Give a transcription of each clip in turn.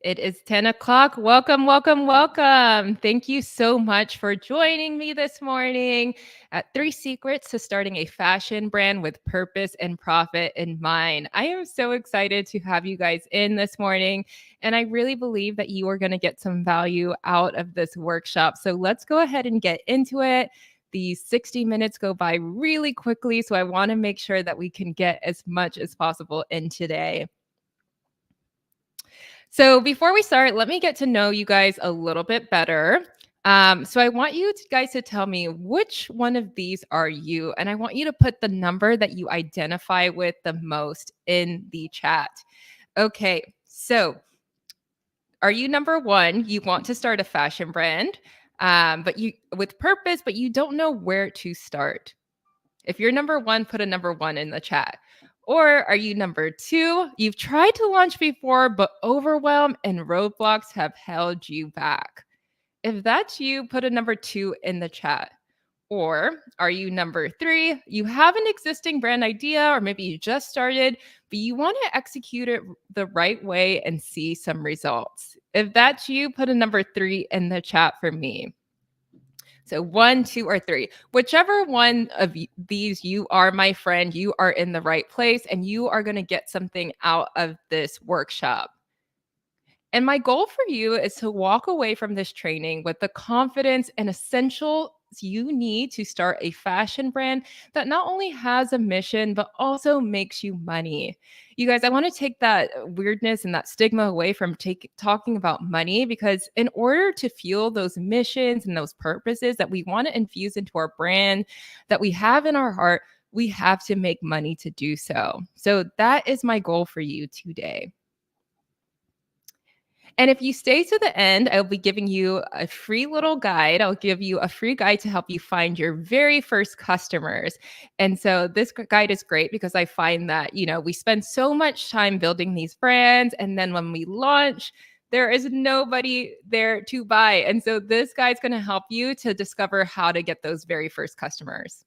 It is 10 o'clock. Welcome, welcome, welcome. Thank you so much for joining me this morning at 3 Secrets to Starting a Fashion Brand with Purpose and Profit in Mind. I am so excited to have you guys in this morning, and I really believe that you are going to get some value out of this workshop. So let's go ahead and get into it. These 60 minutes go by really quickly, so I want to make sure that we can get as much as possible in today. So before we start, let me get to know you guys a little bit better. So I want you guys to tell me which one of these are you, and I want you to put the number that you identify with the most in the chat. Okay, so are you number one? You want to start a fashion brand, but you with purpose, but you don't know where to start. If you're number one, put a number one in the chat. Or are you number two? You've tried to launch before, but overwhelm and roadblocks have held you back. If that's you, put a number two in the chat. Or are you number three? You have an existing brand idea, or maybe you just started, but you want to execute it the right way and see some results. If that's you, put a number three in the chat for me. So 1, 2, or 3, whichever one of these you are, my friend, you are in the right place and you are going to get something out of this workshop. And my goal for you is to walk away from this training with the confidence and essentials you need to start a fashion brand that not only has a mission, but also makes you money. You guys, I want to take that weirdness and that stigma away from talking about money, because in order to fuel those missions and those purposes that we want to infuse into our brand, that we have in our heart, we have to make money to do so. So that is my goal for you today. And if you stay to the end, I'll be giving you a free little guide. I'll give you a free guide to help you find your very first customers. And so this guide is great because I find that, we spend so much time building these brands. And then when we launch, there is nobody there to buy. And so this guide's going to help you to discover how to get those very first customers.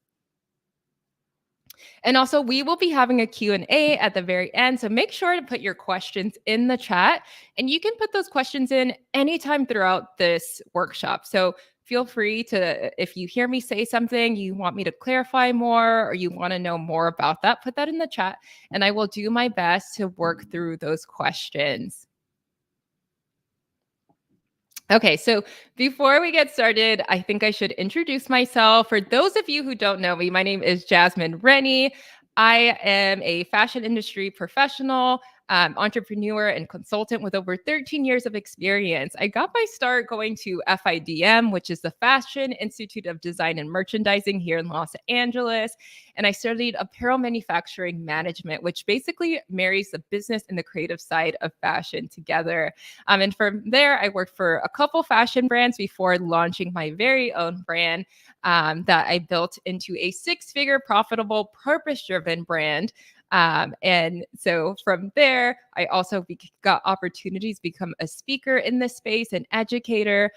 And also, we will be having a Q&A at the very end. So make sure to put your questions in the chat. And you can put those questions in anytime throughout this workshop. So feel free to, if you hear me say something, you want me to clarify more, or you want to know more about that, put that in the chat. And I will do my best to work through those questions. Okay, so before we get started, I think I should introduce myself. For those of you who don't know me, my name is Jasmine Rennie. I am a fashion industry professional, entrepreneur, and consultant with over 13 years of experience. I got my start going to FIDM, which is the Fashion Institute of Design and Merchandising here in Los Angeles. And I studied apparel manufacturing management, which basically marries the business and the creative side of fashion together. And from there, I worked for a couple fashion brands before launching my very own brand that I built into a 6-figure profitable, purpose-driven brand. And so from there, I also got opportunities to become a speaker in this space, an educator,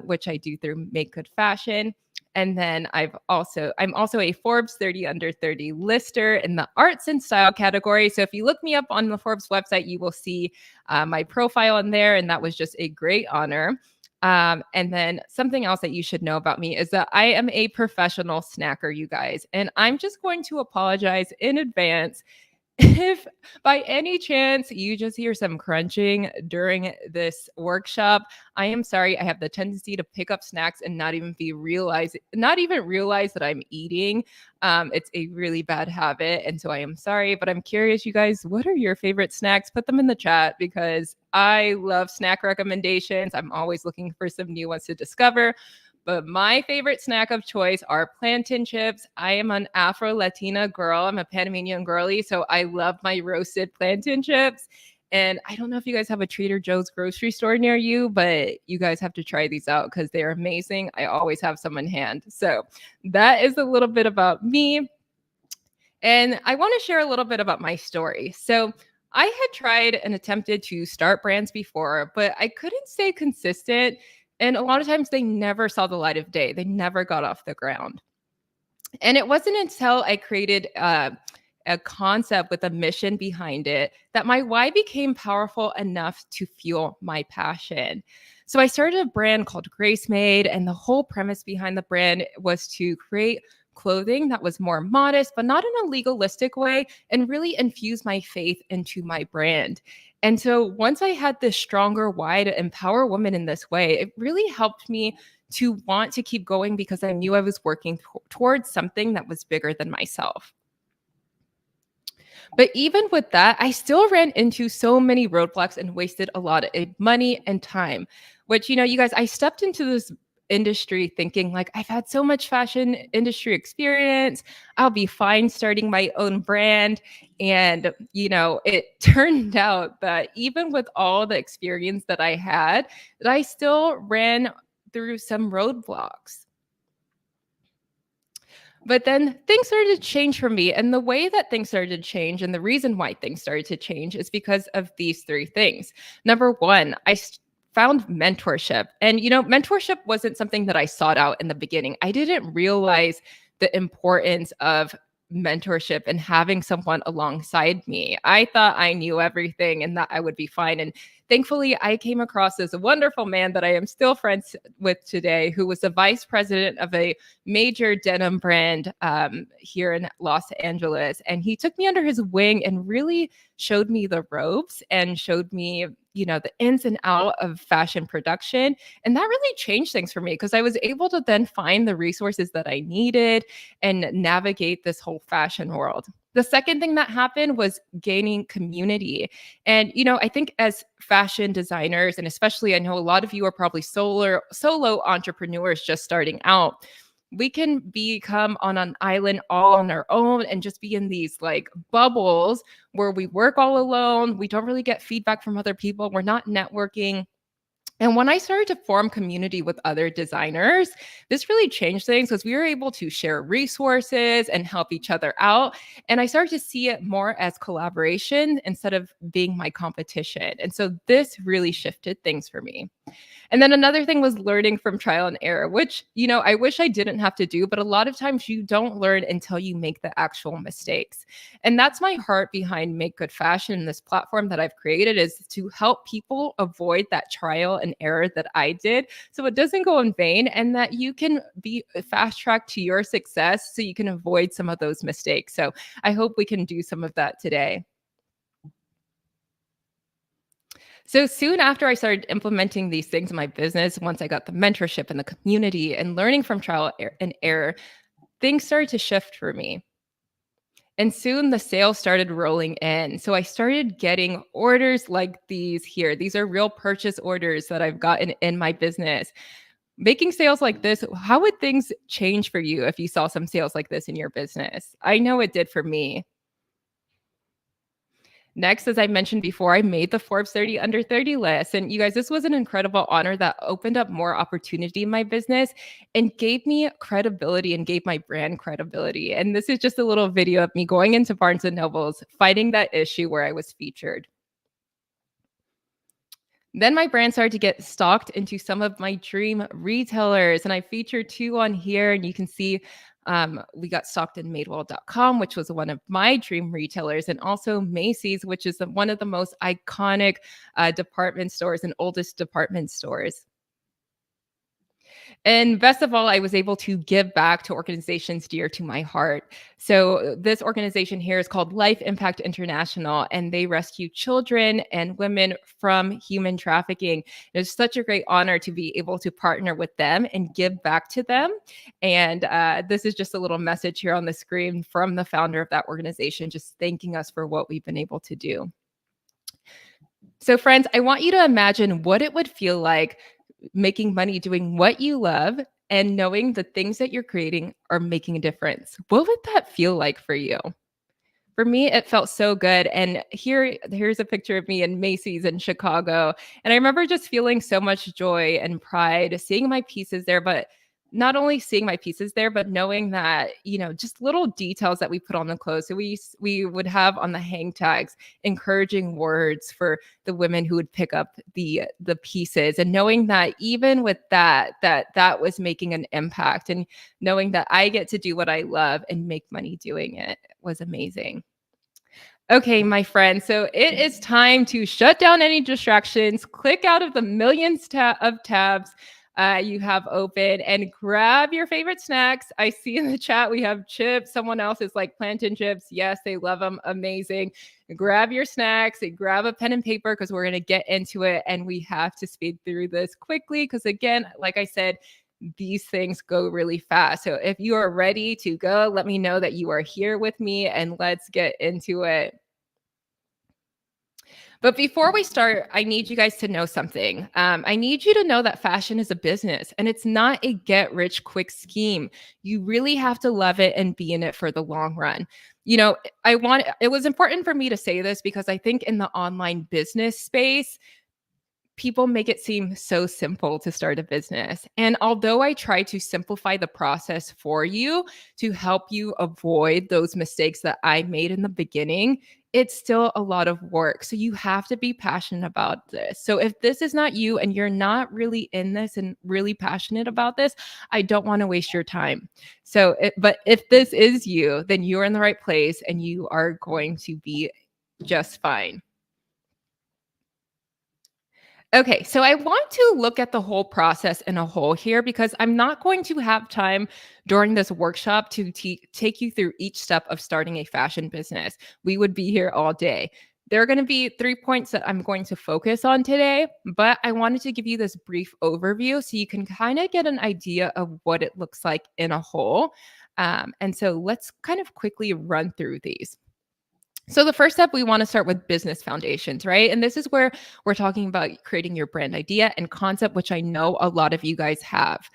which I do through Make Good Fashion. And then I'm also a Forbes 30 under 30 lister in the arts and style category. So if you look me up on the Forbes website, you will see my profile in there. And that was just a great honor. And then something else that you should know about me is that I am a professional snacker, you guys. And I'm just going to apologize in advance if by any chance you just hear some crunching during this workshop. I am sorry. I have the tendency to pick up snacks and not even realize that I'm eating. It's a really bad habit. And so I am sorry, but I'm curious, you guys, what are your favorite snacks? Put them in the chat because I love snack recommendations. I'm always looking for some new ones to discover. But my favorite snack of choice are plantain chips. I am an Afro-Latina girl. I'm a Panamanian girly, so I love my roasted plantain chips. And I don't know if you guys have a Trader Joe's grocery store near you, but you guys have to try these out because they're amazing. I always have some in hand. So that is a little bit about me. And I want to share a little bit about my story. So I had tried and attempted to start brands before, but I couldn't stay consistent. And a lot of times they never saw the light of day. They never got off the ground. And it wasn't until I created a concept with a mission behind it, that my why became powerful enough to fuel my passion. So I started a brand called Grace Made, and the whole premise behind the brand was to create clothing that was more modest, but not in a legalistic way, and really infuse my faith into my brand. And so once I had this stronger why to empower women in this way, it really helped me to want to keep going because I knew I was working towards something that was bigger than myself. But even with that, I still ran into so many roadblocks and wasted a lot of money and time, which, you guys, I stepped into this industry thinking like I've had so much fashion industry experience. I'll be fine starting my own brand. And, it turned out that even with all the experience that I had, that I still ran through some roadblocks. But then things started to change for me. And the way that things started to change, and the reason why things started to change, is because of these three things. Number one, found mentorship. And, mentorship wasn't something that I sought out in the beginning. I didn't realize the importance of mentorship and having someone alongside me. I thought I knew everything and that I would be fine. And thankfully, I came across this wonderful man that I am still friends with today, who was the vice president of a major denim brand here in Los Angeles. And he took me under his wing and really showed me the ropes and showed me, the ins and out of fashion production. And that really changed things for me because I was able to then find the resources that I needed and navigate this whole fashion world. The second thing that happened was gaining community. And, I think as fashion designers, and especially I know a lot of you are probably solo entrepreneurs just starting out, we can become on an island all on our own and just be in these like bubbles where we work all alone. We don't really get feedback from other people. We're not networking. And when I started to form community with other designers, this really changed things because we were able to share resources and help each other out. And I started to see it more as collaboration instead of being my competition. And so this really shifted things for me. And then another thing was learning from trial and error, which, I wish I didn't have to do, but a lot of times you don't learn until you make the actual mistakes. And that's my heart behind Make Good Fashion. This platform that I've created is to help people avoid that trial and error that I did, so it doesn't go in vain, and that you can be fast tracked to your success so you can avoid some of those mistakes. So I hope we can do some of that today. So soon after I started implementing these things in my business, once I got the mentorship and the community and learning from trial and error, things started to shift for me. And soon the sales started rolling in. So I started getting orders like these here. These are real purchase orders that I've gotten in my business. Making sales like this, how would things change for you if you saw some sales like this in your business? I know it did for me. Next, as I mentioned before, I made the Forbes 30 under 30 list. And you guys, this was an incredible honor that opened up more opportunity in my business and gave me credibility and gave my brand credibility. And this is just a little video of me going into Barnes and Nobles, fighting that issue where I was featured. Then my brand started to get stocked into some of my dream retailers. And I featured two on here, and you can see we got stocked in Madewell.com, which was one of my dream retailers, and also Macy's, which is one of the most iconic department stores and oldest department stores. And best of all, I was able to give back to organizations dear to my heart. So this organization here is called Life Impact International, and they rescue children and women from human trafficking. It's such a great honor to be able to partner with them and give back to them. And this is just a little message here on the screen from the founder of that organization, just thanking us for what we've been able to do. So friends, I want you to imagine what it would feel like making money doing what you love and knowing the things that you're creating are making a difference. What would that feel like for you? For me, it felt so good. And here's a picture of me in Macy's in Chicago. And I remember just feeling so much joy and pride seeing my pieces there, but not only seeing my pieces there, but knowing that, just little details that we put on the clothes. So we would have on the hang tags encouraging words for the women who would pick up the pieces, and knowing that even with that was making an impact, and knowing that I get to do what I love and make money doing it was amazing. Okay, my friend. So it is time to shut down any distractions, click out of the millions of tabs you have open, and grab your favorite snacks. I see in the chat we have chips. Someone else is like plantain chips. Yes, they love them. Amazing. Grab your snacks and grab a pen and paper because we're going to get into it. And we have to speed through this quickly because, again, like I said, these things go really fast. So if you are ready to go, let me know that you are here with me and let's get into it. But before we start, I need you guys to know something. I need you to know that fashion is a business and it's not a get rich quick scheme. You really have to love it and be in it for the long run. It was important for me to say this because I think in the online business space, people make it seem so simple to start a business. And although I try to simplify the process for you to help you avoid those mistakes that I made in the beginning, it's still a lot of work. So you have to be passionate about this. So if this is not you and you're not really in this and really passionate about this, I don't want to waste your time. But if this is you, then you're in the right place and you are going to be just fine. Okay, so I want to look at the whole process in a whole here because I'm not going to have time during this workshop to take you through each step of starting a fashion business. We would be here all day. There are going to be 3 points that I'm going to focus on today, but I wanted to give you this brief overview so you can kind of get an idea of what it looks like in a whole. And so let's kind of quickly run through these. So the first step, we want to start with business foundations, right? And this is where we're talking about creating your brand idea and concept, which I know a lot of you guys have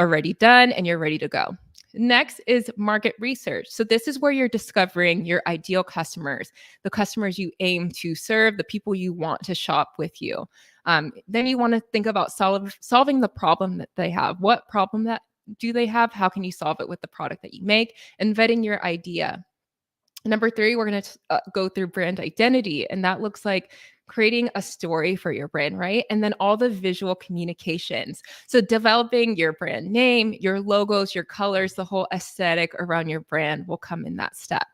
already done and you're ready to go. Next is market research. So this is where you're discovering your ideal customers, the customers you aim to serve, the people you want to shop with you. Then you want to think about solving the problem that they have. What problem that do they have? How can you solve it with the product that you make? And vetting your idea. Number three, we're going to go through brand identity, and that looks like creating a story for your brand, right? And then all the visual communications. So, developing your brand name, your logos, your colors, the whole aesthetic around your brand will come in that step.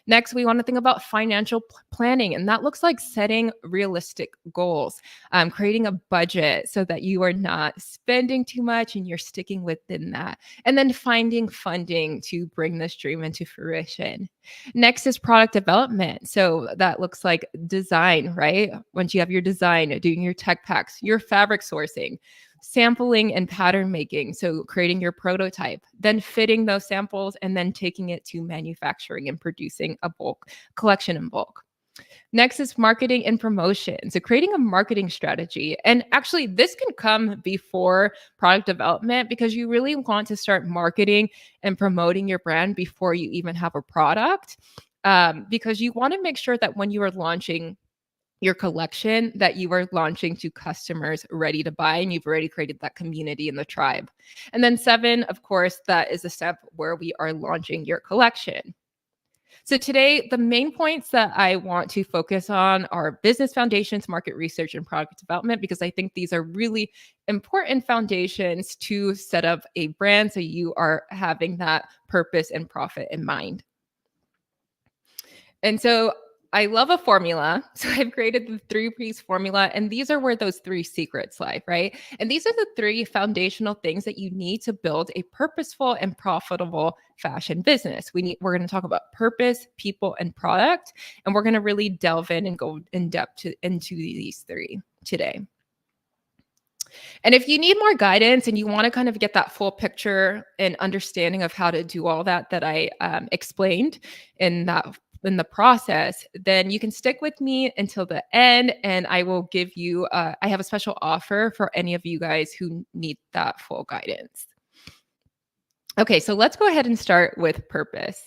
Next, we want to think about financial planning, and that looks like setting realistic goals, creating a budget so that you are not spending too much and you're sticking within that. And then finding funding to bring this dream into fruition. Next is product development. So that looks like design, right? Once you have your design, doing your tech packs, your fabric sourcing, sampling and pattern making. So creating your prototype, then fitting those samples and then taking it to manufacturing and producing a bulk collection in bulk. Next is marketing and promotion. So creating a marketing strategy. And actually, this can come before product development because you really want to start marketing and promoting your brand before you even have a product. Because you want to make sure that when you are launching your collection, that you are launching to customers ready to buy and you've already created that community in the tribe. And then 7, of course, that is the step where we are launching your collection. So today, the main points that I want to focus on are business foundations, market research, and product development, because I think these are really important foundations to set up a brand so you are having that purpose and profit in mind. And so I love a formula. So I've created the 3 P's formula, and these are where those 3 secrets lie, right? And these are the 3 foundational things that you need to build a purposeful and profitable fashion business. We're going to talk about purpose, people, and product, and we're going to really delve in and go in depth into these 3 today. And if you need more guidance and you want to kind of get that full picture and understanding of how to do all that I explained in the process, then you can stick with me until the end, and I will give you. I have a special offer for any of you guys who need that full guidance. Okay, so let's go ahead and start with purpose.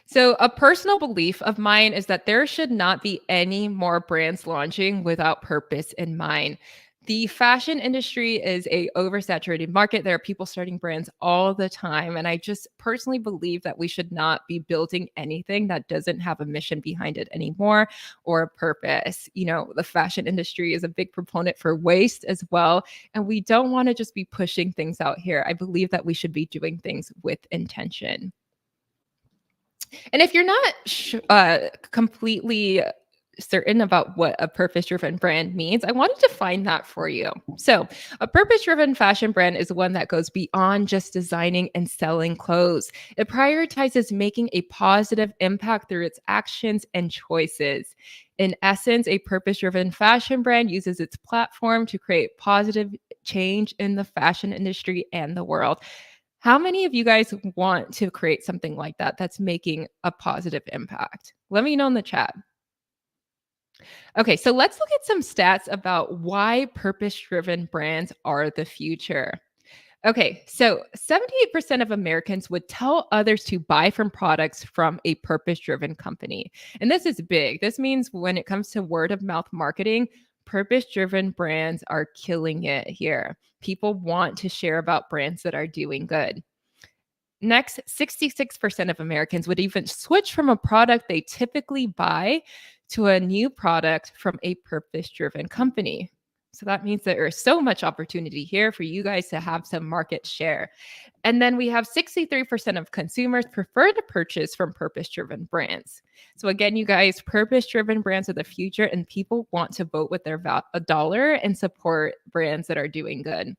So, a personal belief of mine is that there should not be any more brands launching without purpose in mind. The fashion industry is a oversaturated market. There are people starting brands all the time, and I just personally believe that we should not be building anything that doesn't have a mission behind it anymore or a purpose. You know, the fashion industry is a big proponent for waste as well, and we don't want to just be pushing things out here. I believe that we should be doing things with intention. And if you're not completely certain about what a purpose driven brand means, I wanted to find that for you. So, a purpose driven fashion brand is one that goes beyond just designing and selling clothes. It prioritizes making a positive impact through its actions and choices. In essence, a purpose driven fashion brand uses its platform to create positive change in the fashion industry and the world. How many of you guys want to create something like that that's making a positive impact? Let me know in the chat. Okay, so let's look at some stats about why purpose driven brands are the future. Okay, so 78% of Americans would tell others to buy from products from a purpose driven company. And this is big. This means when it comes to word of mouth marketing, purpose driven brands are killing it here. People want to share about brands that are doing good. Next, 66% of Americans would even switch from a product they typically buy to a new product from a purpose driven company. So that means there is so much opportunity here for you guys to have some market share. And then we have 63% of consumers prefer to purchase from purpose driven brands. So again, you guys, purpose driven brands are the future, and people want to vote with their a dollar and support brands that are doing good.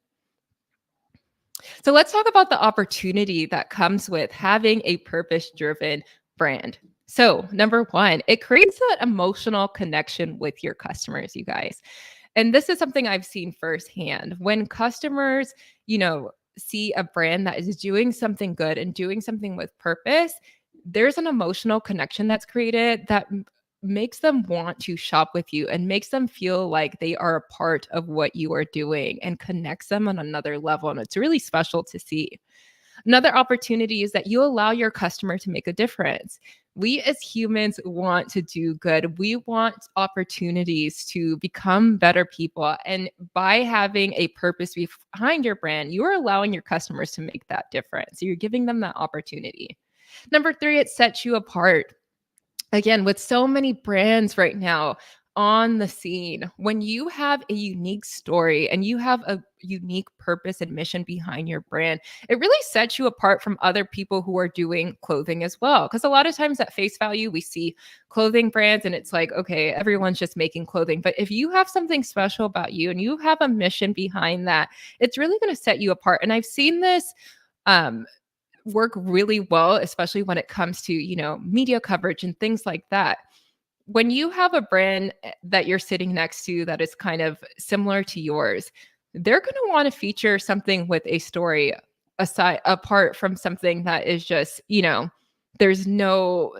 So let's talk about the opportunity that comes with having a purpose driven brand. So, number one, it creates that emotional connection with your customers, you guys. And this is something I've seen firsthand. When customers, see a brand that is doing something good and doing something with purpose, there's an emotional connection that's created that makes them want to shop with you and makes them feel like they are a part of what you are doing and connects them on another level. And it's really special to see. Another opportunity is that you allow your customer to make a difference. We as humans want to do good. We want opportunities to become better people. And by having a purpose behind your brand, you are allowing your customers to make that difference. So you're giving them that opportunity. Number three, it sets you apart. Again, with so many brands right now on the scene, when you have a unique story and you have a unique purpose and mission behind your brand, it really sets you apart from other people who are doing clothing as well. Because a lot of times at face value, we see clothing brands and it's like, okay, everyone's just making clothing. But if you have something special about you and you have a mission behind that, it's really going to set you apart. And I've seen this. Um, Work really well, especially when it comes to, media coverage and things like that. When you have a brand that you're sitting next to that is kind of similar to yours, they're going to want to feature something with a story aside apart from something that is just, there's no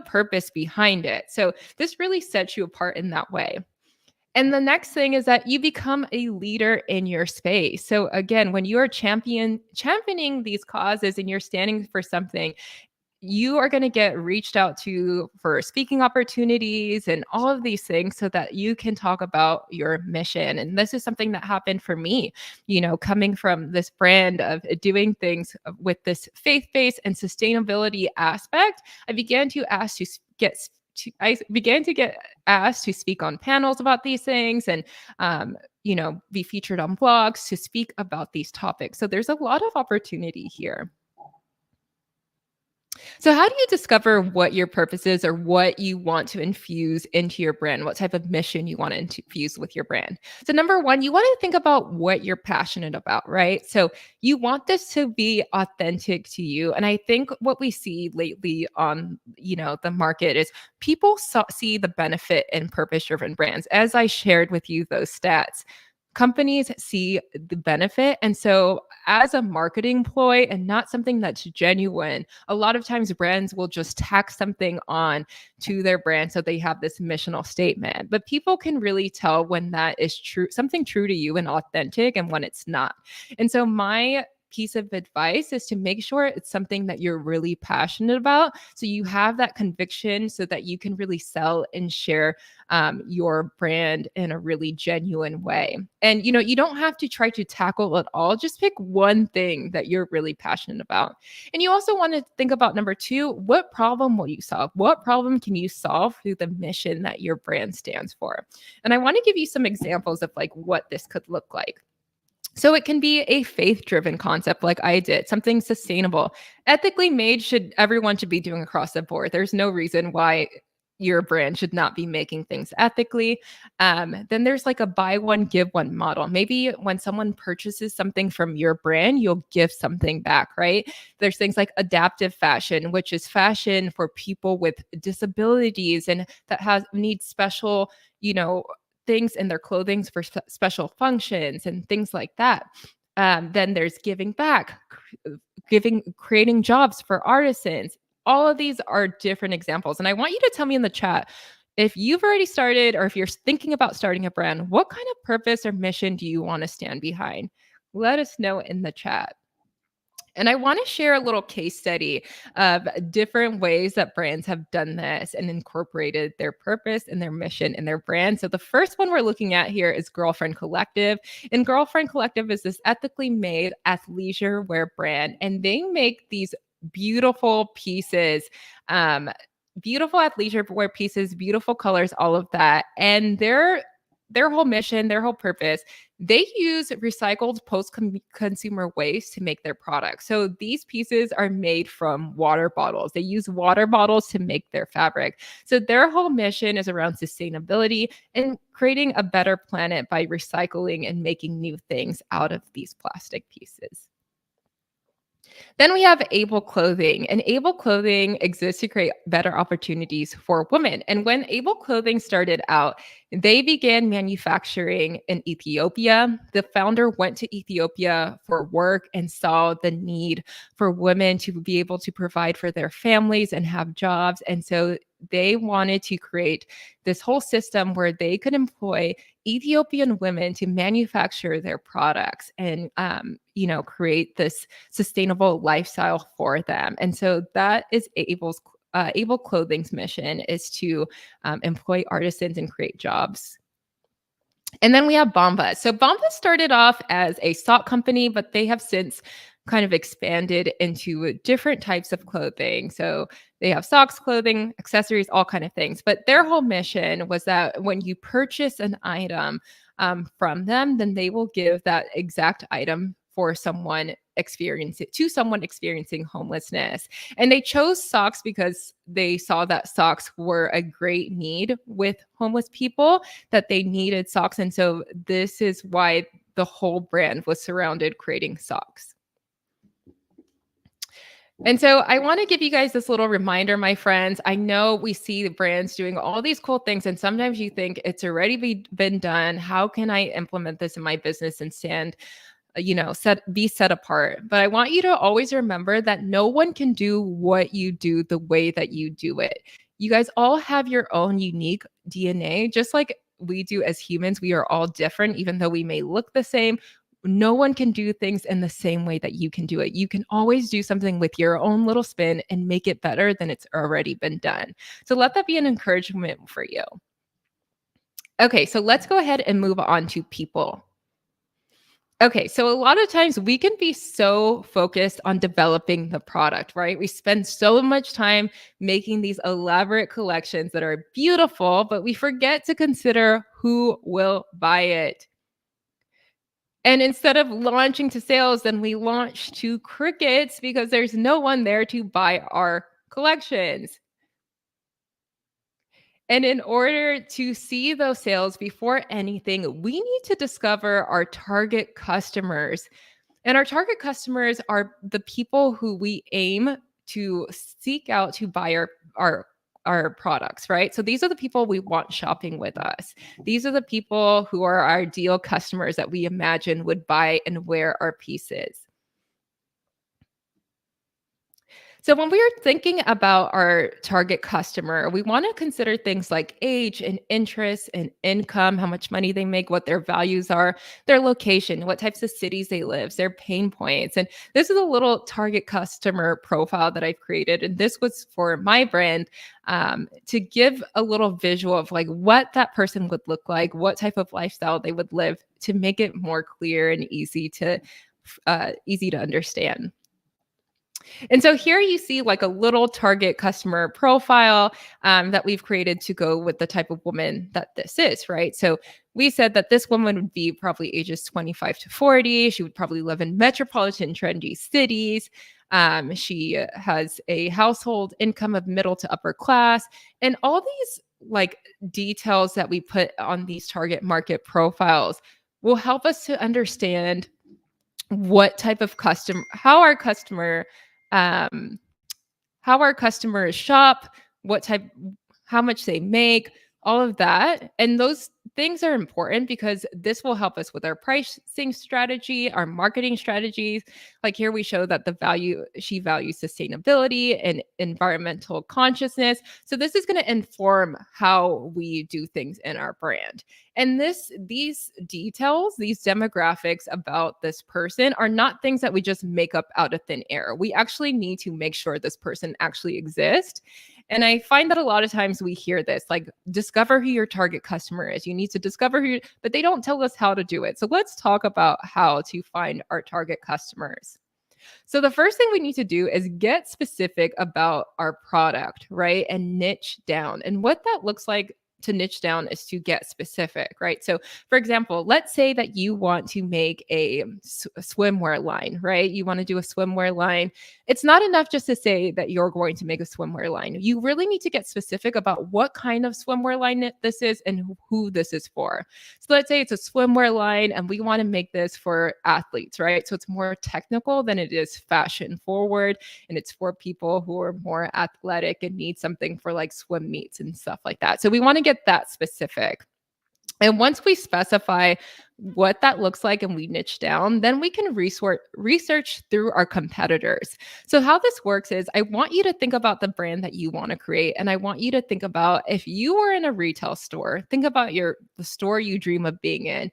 purpose behind it. So this really sets you apart in that way. And the next thing is that you become a leader in your space. So again, when you are championing these causes and you're standing for something, you are going to get reached out to for speaking opportunities and all of these things so that you can talk about your mission. And this is something that happened for me, coming from this brand of doing things with this faith-based and sustainability aspect. I began to get asked to speak on panels about these things and be featured on blogs to speak about these topics. So there's a lot of opportunity here. So, how do you discover what your purpose is or what you want to infuse into your brand? What type of mission you want to infuse with your brand? So, number one, you want to think about what you're passionate about, right? So, you want this to be authentic to you. And I think what we see lately on, the market is people see the benefit in purpose-driven brands. As I shared with you those stats, companies see the benefit. And so, as a marketing ploy and not something that's genuine, a lot of times brands will just tack something on to their brand so they have this missional statement. But people can really tell when that is true, something true to you and authentic, and when it's not. And so, my piece of advice is to make sure it's something that you're really passionate about so you have that conviction so that you can really sell and share your brand in a really genuine way. And you don't have to try to tackle it all. Just pick one thing that you're really passionate about. And you also want to think about number two, what problem will you solve? What problem can you solve through the mission that your brand stands for? And I want to give you some examples of like what this could look like. So it can be a faith-driven concept like I did, something sustainable. Ethically made everyone should be doing across the board. There's no reason why your brand should not be making things ethically. Then there's like a buy one, give one model. Maybe when someone purchases something from your brand, you'll give something back, right? There's things like adaptive fashion, which is fashion for people with disabilities and that has needs special, you know, things in their clothing for special functions and things like that. Then there's giving back, creating jobs for artisans. All of these are different examples. And I want you to tell me in the chat if you've already started or if you're thinking about starting a brand, what kind of purpose or mission do you want to stand behind? Let us know in the chat. And I want to share a little case study of different ways that brands have done this and incorporated their purpose and their mission in their brand. So the first one we're looking at here is Girlfriend Collective. And Girlfriend Collective is this ethically made athleisure wear brand, and they make these beautiful pieces. Beautiful athleisure wear pieces, beautiful colors, all of that. And their whole mission, their whole purpose, they use recycled post-consumer waste to make their products. So these pieces are made from water bottles. They use water bottles to make their fabric. So their whole mission is around sustainability and creating a better planet by recycling and making new things out of these plastic pieces. Then we have Able Clothing, and Able Clothing exists to create better opportunities for women. And when Able Clothing started out, they began manufacturing in Ethiopia. The founder went to Ethiopia for work and saw the need for women to be able to provide for their families and have jobs. And so they wanted to create this whole system where they could employ Ethiopian women to manufacture their products and, create this sustainable lifestyle for them. And so that is Able Clothing's mission is to employ artisans and create jobs. And then we have Bombas. So Bombas started off as a sock company, but they have since kind of expanded into different types of clothing. So they have socks, clothing, accessories, all kind of things. But their whole mission was that when you purchase an item from them, then they will give that exact item for someone experiencing homelessness. And they chose socks because they saw that socks were a great need with homeless people, that they needed socks. And so this is why the whole brand was surrounded creating socks. And so I want to give you guys this little reminder, my friends. I know we see the brands doing all these cool things, and sometimes you think it's already been done. How can I implement this in my business and be set apart? But I want you to always remember that no one can do what you do the way that you do it. You guys all have your own unique DNA, just like we do as humans. We are all different, even though we may look the same. No one can do things in the same way that you can do it. You can always do something with your own little spin and make it better than it's already been done. So let that be an encouragement for you. Okay, so let's go ahead and move on to people. Okay, so a lot of times we can be so focused on developing the product, right? We spend so much time making these elaborate collections that are beautiful, but we forget to consider who will buy it. And instead of launching to sales, then we launch to crickets because there's no one there to buy our collections. And in order to see those sales before anything, we need to discover our target customers. And our target customers are the people who we aim to seek out to buy our products, right? So these are the people we want shopping with us. These are the people who are our ideal customers that we imagine would buy and wear our pieces. So when we are thinking about our target customer, we want to consider things like age and interest and income, how much money they make, what their values are, their location, what types of cities they live, their pain points. And this is a little target customer profile that I've created. And this was for my brand to give a little visual of like what that person would look like, what type of lifestyle they would live, to make it more clear and easy to understand. And so here you see like a little target customer profile that we've created to go with the type of woman that this is, right? So we said that this woman would be probably ages 25 to 40. She would probably live in metropolitan trendy cities. She has a household income of middle to upper class. And all these like details that we put on these target market profiles will help us to understand what type of customer, um, how our customers shop, what type, how much they make, all of that. And those things are important because this will help us with our pricing strategy, our marketing strategies. Like here we show that she values sustainability and environmental consciousness. So this is going to inform how we do things in our brand. And these details, these demographics about this person are not things that we just make up out of thin air. We actually need to make sure this person actually exists. And I find that a lot of times we hear this, like, discover who your target customer is. You need to discover but they don't tell us how to do it. So let's talk about how to find our target customers. So the first thing we need to do is get specific about our product, right? And niche down. And what that looks like to niche down is to get specific, right? So for example, let's say that you want to make a swimwear line, right? You want to do a swimwear line. It's not enough just to say that you're going to make a swimwear line. You really need to get specific about what kind of swimwear line this is and who this is for. So let's say it's a swimwear line and we want to make this for athletes, right? So it's more technical than it is fashion forward. And it's for people who are more athletic and need something for like swim meets and stuff like that. So we want to get that specific. And once we specify what that looks like and we niche down, then we can research through our competitors. So how this works is I want you to think about the brand that you want to create. And I want you to think about, if you were in a retail store, think about the store you dream of being in.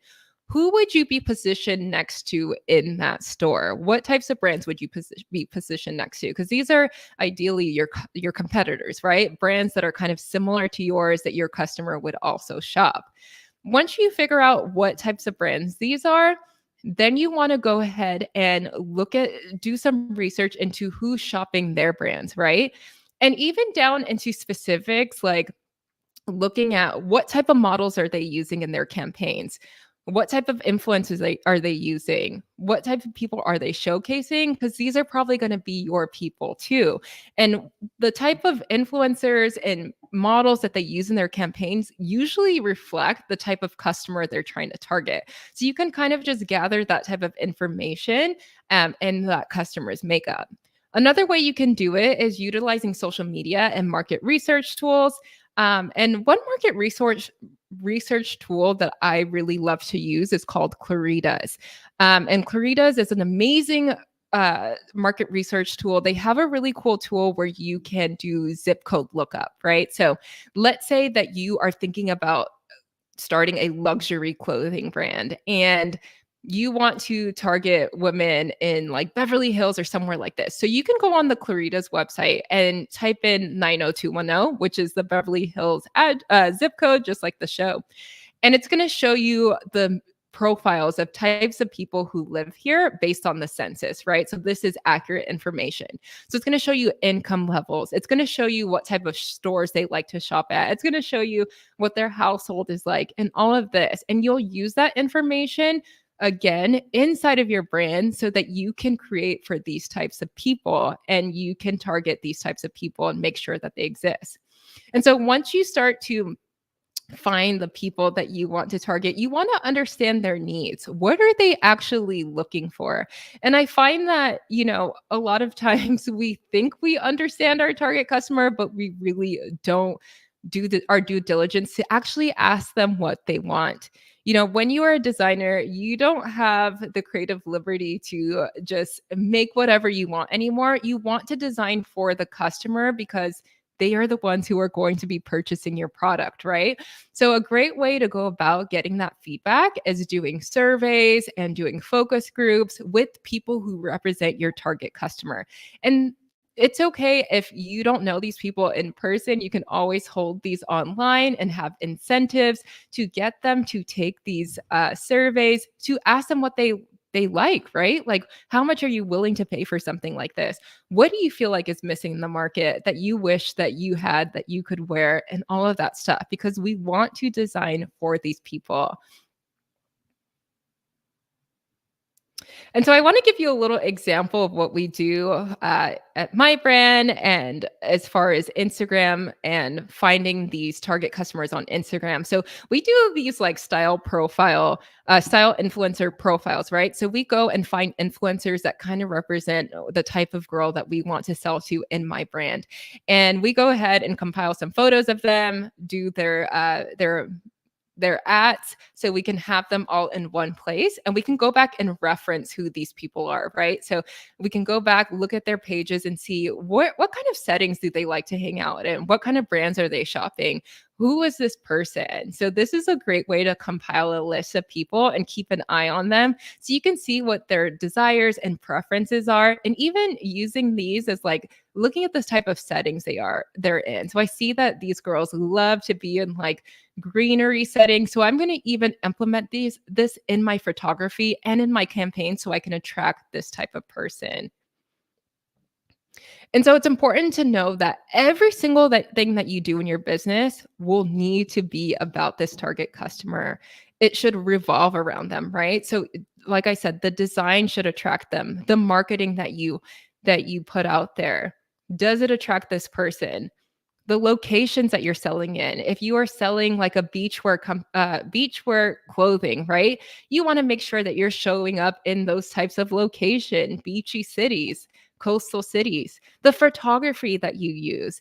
Who would you be positioned next to in that store? What types of brands would you be positioned next to? Because these are ideally your competitors, right? Brands that are kind of similar to yours that your customer would also shop. Once you figure out what types of brands these are, then you want to go ahead and do some research into who's shopping their brands, right? And even down into specifics, like looking at what type of models are they using in their campaigns? What type of influencers are they using? What type of people are they showcasing? Because these are probably going to be your people too. And the type of influencers and models that they use in their campaigns usually reflect the type of customer they're trying to target. So you can kind of just gather that type of information and that customer's makeup. Another way you can do it is utilizing social media and market research tools. And one market research tool that I really love to use is called Claritas. And Claritas is an amazing market research tool. They have a really cool tool where you can do zip code lookup, right? So let's say that you are thinking about starting a luxury clothing brand and you want to target women in like Beverly Hills or somewhere like this. So you can go on the Claritas website and type in 90210, which is the Beverly Hills zip code, just like the show. And it's going to show you the profiles of types of people who live here based on the census, right? So this is accurate information. So it's going to show you income levels. It's going to show you what type of stores they like to shop at. It's going to show you what their household is like and all of this. And you'll use that information again inside of your brand so that you can create for these types of people and you can target these types of people and make sure that they exist. And so once you start to find the people that you want to target, you want to understand their needs. What are they actually looking for? And I find that, a lot of times we think we understand our target customer, but we really don't do our due diligence to actually ask them what they want. When you are a designer, you don't have the creative liberty to just make whatever you want anymore. You want to design for the customer because they are the ones who are going to be purchasing your product, right? So a great way to go about getting that feedback is doing surveys and doing focus groups with people who represent your target customer. And it's okay if you don't know these people in person. You can always hold these online and have incentives to get them to take these surveys, to ask them what they they like, right? Like, how much are you willing to pay for something like this? What do you feel like is missing in the market that you wish that you had that you could wear and all of that stuff? Because we want to design for these people. And so I want to give you a little example of what we do at my brand and as far as Instagram and finding these target customers on Instagram. So we do these like style influencer profiles, right? So we go and find influencers that kind of represent the type of girl that we want to sell to in my brand. And we go ahead and compile some photos of them, do their ads so we can have them all in one place and we can go back and reference who these people are, right? So we can go back, look at their pages and see what kind of settings do they like to hang out in? What kind of brands are they shopping? Who is this person? So this is a great way to compile a list of people and keep an eye on them so you can see what their desires and preferences are, and even using these as like looking at this type of settings they're in. So I see that these girls love to be in like greenery settings. So I'm going to even implement this in my photography and in my campaign so I can attract this type of person. And so it's important to know that every single thing that you do in your business will need to be about this target customer. It should revolve around them, right? So like I said, the design should attract them. The marketing that you put out there, does it attract this person? The locations that you're selling in. If you are selling like a beachwear clothing, right? You want to make sure that you're showing up in those types of location, beachy cities, coastal cities. The photography that you use.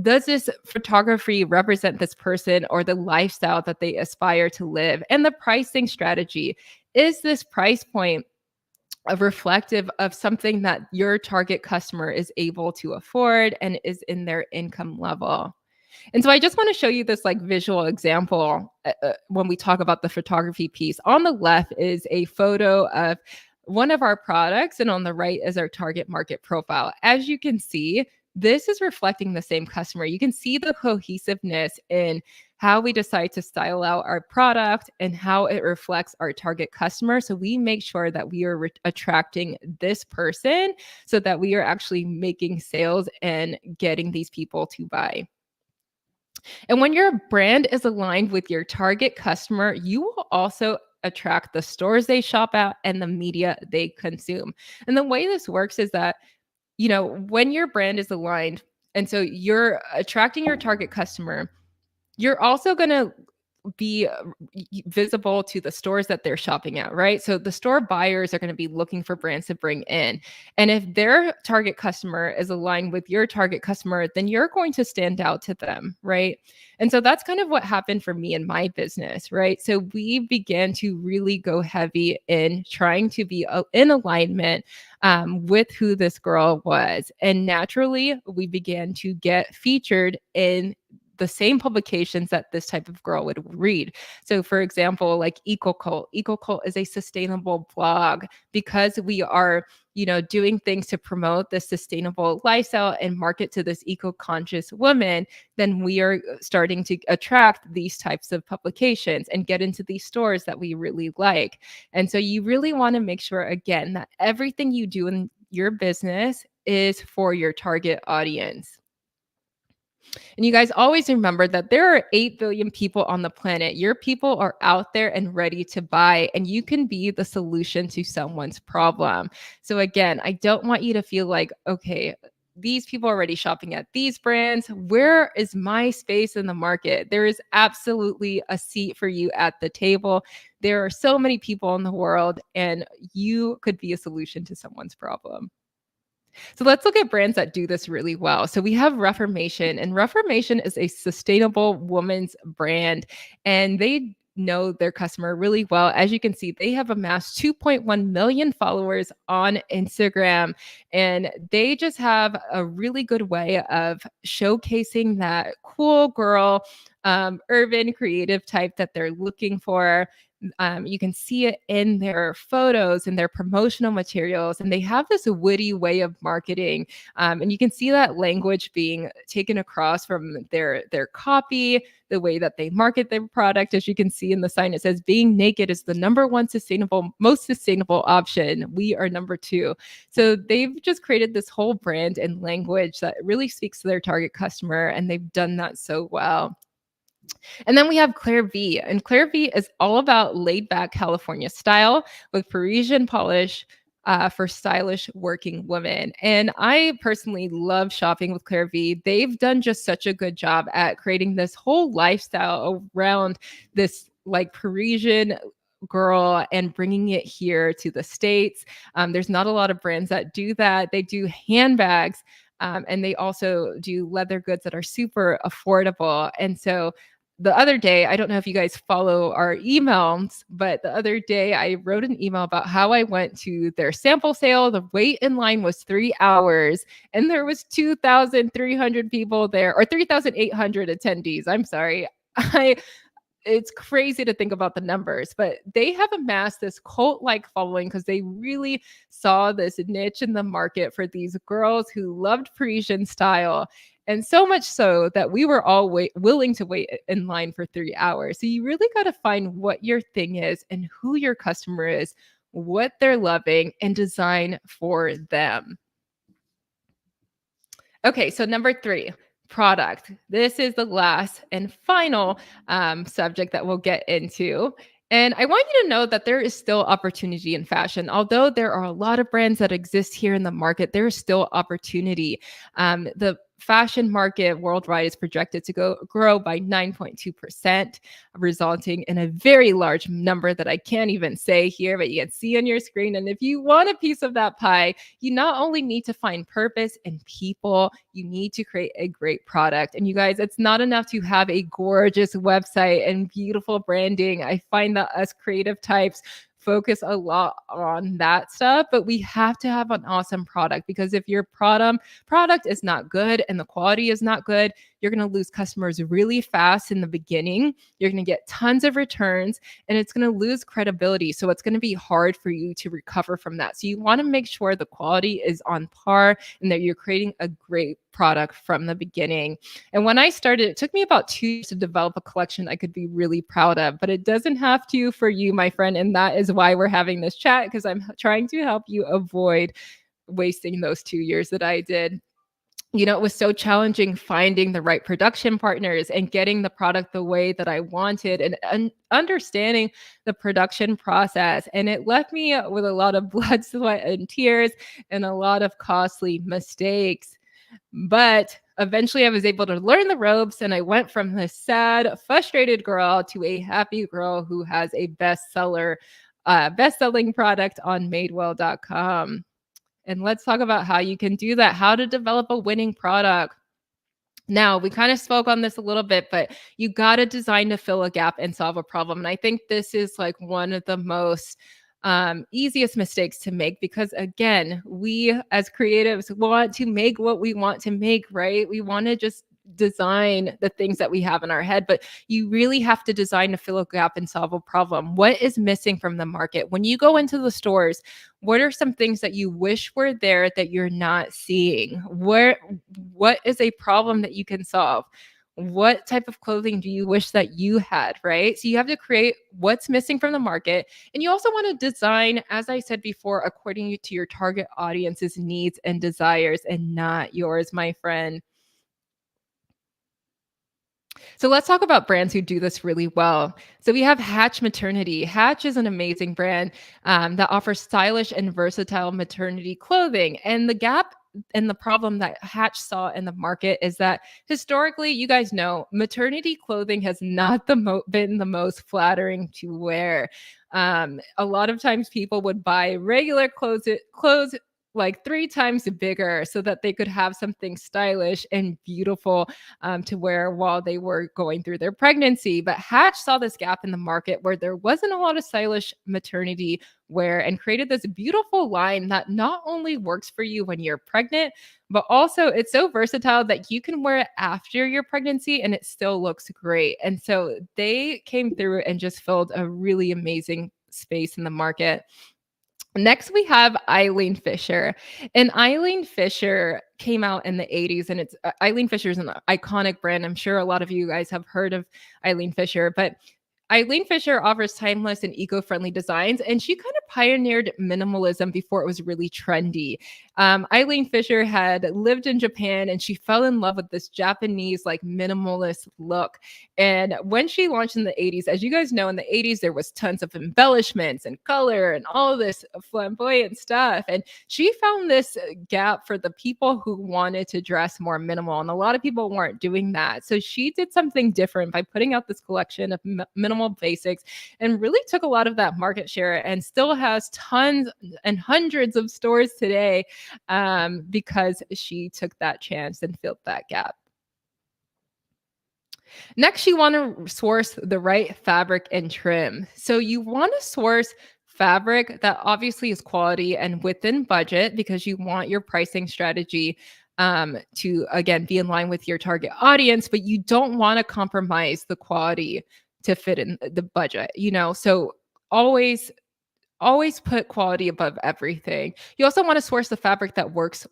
Does this photography represent this person or the lifestyle that they aspire to live? And the pricing strategy. Is this price point reflective of something that your target customer is able to afford and is in their income level? And so I just want to show you this like visual example when we talk about the photography piece. On the left is a photo of one of our products, and on the right is our target market profile. As you can see, this is reflecting the same customer. You can see the cohesiveness in how we decide to style out our product and how it reflects our target customer. So we make sure that we are attracting this person so that we are actually making sales and getting these people to buy. And when your brand is aligned with your target customer, you will also attract the stores they shop at and the media they consume. And the way this works is that, when your brand is aligned, and so you're attracting your target customer, you're also going to be visible to the stores that they're shopping at, right? So the store buyers are going to be looking for brands to bring in. And if their target customer is aligned with your target customer, then you're going to stand out to them, right? And so that's kind of what happened for me in my business, right? So we began to really go heavy in trying to be in alignment with who this girl was. And naturally, we began to get featured in the same publications that this type of girl would read. So for example, like EcoCult is a sustainable blog because we are, doing things to promote the sustainable lifestyle and market to this eco-conscious woman. Then we are starting to attract these types of publications and get into these stores that we really like. And so you really want to make sure, again, that everything you do in your business is for your target audience. And you guys always remember that there are 8 billion people on the planet. Your people are out there and ready to buy, and you can be the solution to someone's problem. So, again, I don't want you to feel like, okay, these people are already shopping at these brands. Where is my space in the market? There is absolutely a seat for you at the table. There are so many people in the world, and you could be a solution to someone's problem. So let's look at brands that do this really well. So we have Reformation, and Reformation is a sustainable woman's brand, and they know their customer really well. As you can see, they have amassed 2.1 million followers on Instagram, and they just have a really good way of showcasing that cool girl, urban creative type that they're looking for. You can see it in their photos and their promotional materials, and they have this witty way of marketing. And you can see that language being taken across from their copy, the way that they market their product. As you can see in the sign, it says being naked is the number one most sustainable option. We are number two. So they've just created this whole brand and language that really speaks to their target customer, and they've done that so well. And then we have Claire V. And Claire V is all about laid back California style with Parisian polish for stylish working women. And I personally love shopping with Claire V. They've done just such a good job at creating this whole lifestyle around this like Parisian girl and bringing it here to the States. There's not a lot of brands that do that. They do handbags. And they also do leather goods that are super affordable. And so the other day, I don't know if you guys follow our emails, but the other day I wrote an email about how I went to their sample sale. The wait in line was 3 hours and there was 2,300 people there, or 3,800 attendees. I'm sorry. I It's crazy to think about the numbers, but they have amassed this cult-like following because they really saw this niche in the market for these girls who loved Parisian style. And so much so that we were all willing to wait in line for 3 hours. So you really got to find what your thing is and who your customer is, what they're loving, and design for them. Okay, so number three, product. This is the last and final subject that we'll get into. And I want you to know that there is still opportunity in fashion. Although there are a lot of brands that exist here in the market, there is still opportunity. The fashion market worldwide is projected to grow by 9.2%, resulting in a very large number that I can't even say here, but you can see on your screen. And if you want a piece of that pie, you not only need to find purpose and people, you need to create a great product. And you guys, it's not enough to have a gorgeous website and beautiful branding. I find that us creative types focus a lot on that stuff, but we have to have an awesome product, because if your product is not good and the quality is not good, you're going to lose customers really fast in the beginning. You're going to get tons of returns and it's going to lose credibility. So it's going to be hard for you to recover from that. So you want to make sure the quality is on par and that you're creating a great product from the beginning. And when I started, it took me about 2 years to develop a collection I could be really proud of, but it doesn't have to for you, my friend. And that is why we're having this chat, because I'm trying to help you avoid wasting those 2 years that I did. You know, it was so challenging finding the right production partners and getting the product the way that I wanted, and understanding the production process. And it left me with a lot of blood, sweat, and tears and a lot of costly mistakes. But eventually I was able to learn the ropes, and I went from this sad, frustrated girl to a happy girl who has a best-selling product on madewell.com. And let's talk about how you can do that, how to develop a winning product. Now, we kind of spoke on this a little bit, but you got to design to fill a gap and solve a problem. And I think this is like one of the most easiest mistakes to make, because again, we as creatives want to make what we want to make, right? We want to just design the things that we have in our head, but you really have to design to fill a gap and solve a problem. What is missing from the market? When you go into the stores, what are some things that you wish were there that you're not seeing? What is a problem that you can solve? What type of clothing do you wish that you had, right? So you have to create what's missing from the market. And you also want to design, as I said before, according to your target audience's needs and desires, and not yours, my friend. So let's talk about brands who do this really well. So we have Hatch Maternity. Hatch is an amazing brand that offers stylish and versatile maternity clothing. And the gap and the problem that Hatch saw in the market is that historically, you guys know, maternity clothing has not been the most flattering to wear. A lot of times people would buy regular clothes like 3 times bigger so that they could have something stylish and beautiful to wear while they were going through their pregnancy. But Hatch saw this gap in the market where there wasn't a lot of stylish maternity wear and created this beautiful line that not only works for you when you're pregnant, but also it's so versatile that you can wear it after your pregnancy and it still looks great. And so they came through and just filled a really amazing space in the market. Next, we have Eileen Fisher. And Eileen Fisher came out in the 80s, and Eileen Fisher is an iconic brand. I'm sure a lot of you guys have heard of Eileen Fisher, but Eileen Fisher offers timeless and eco-friendly designs, and she kind of pioneered minimalism before it was really trendy. Eileen Fisher had lived in Japan, and she fell in love with this Japanese like minimalist look. And when she launched in the 80s, as you guys know, in the 80s there was tons of embellishments and color and all this flamboyant stuff. And she found this gap for the people who wanted to dress more minimal, and a lot of people weren't doing that. So she did something different by putting out this collection of minimal basics and really took a lot of that market share and still has tons and hundreds of stores today because she took that chance and filled that gap. Next, you want to source the right fabric and trim. So you want to source fabric that obviously is quality and within budget because you want your pricing strategy to, again, be in line with your target audience, but you don't want to compromise the quality to fit in the budget, So always put quality above everything. You also want to source the fabric that works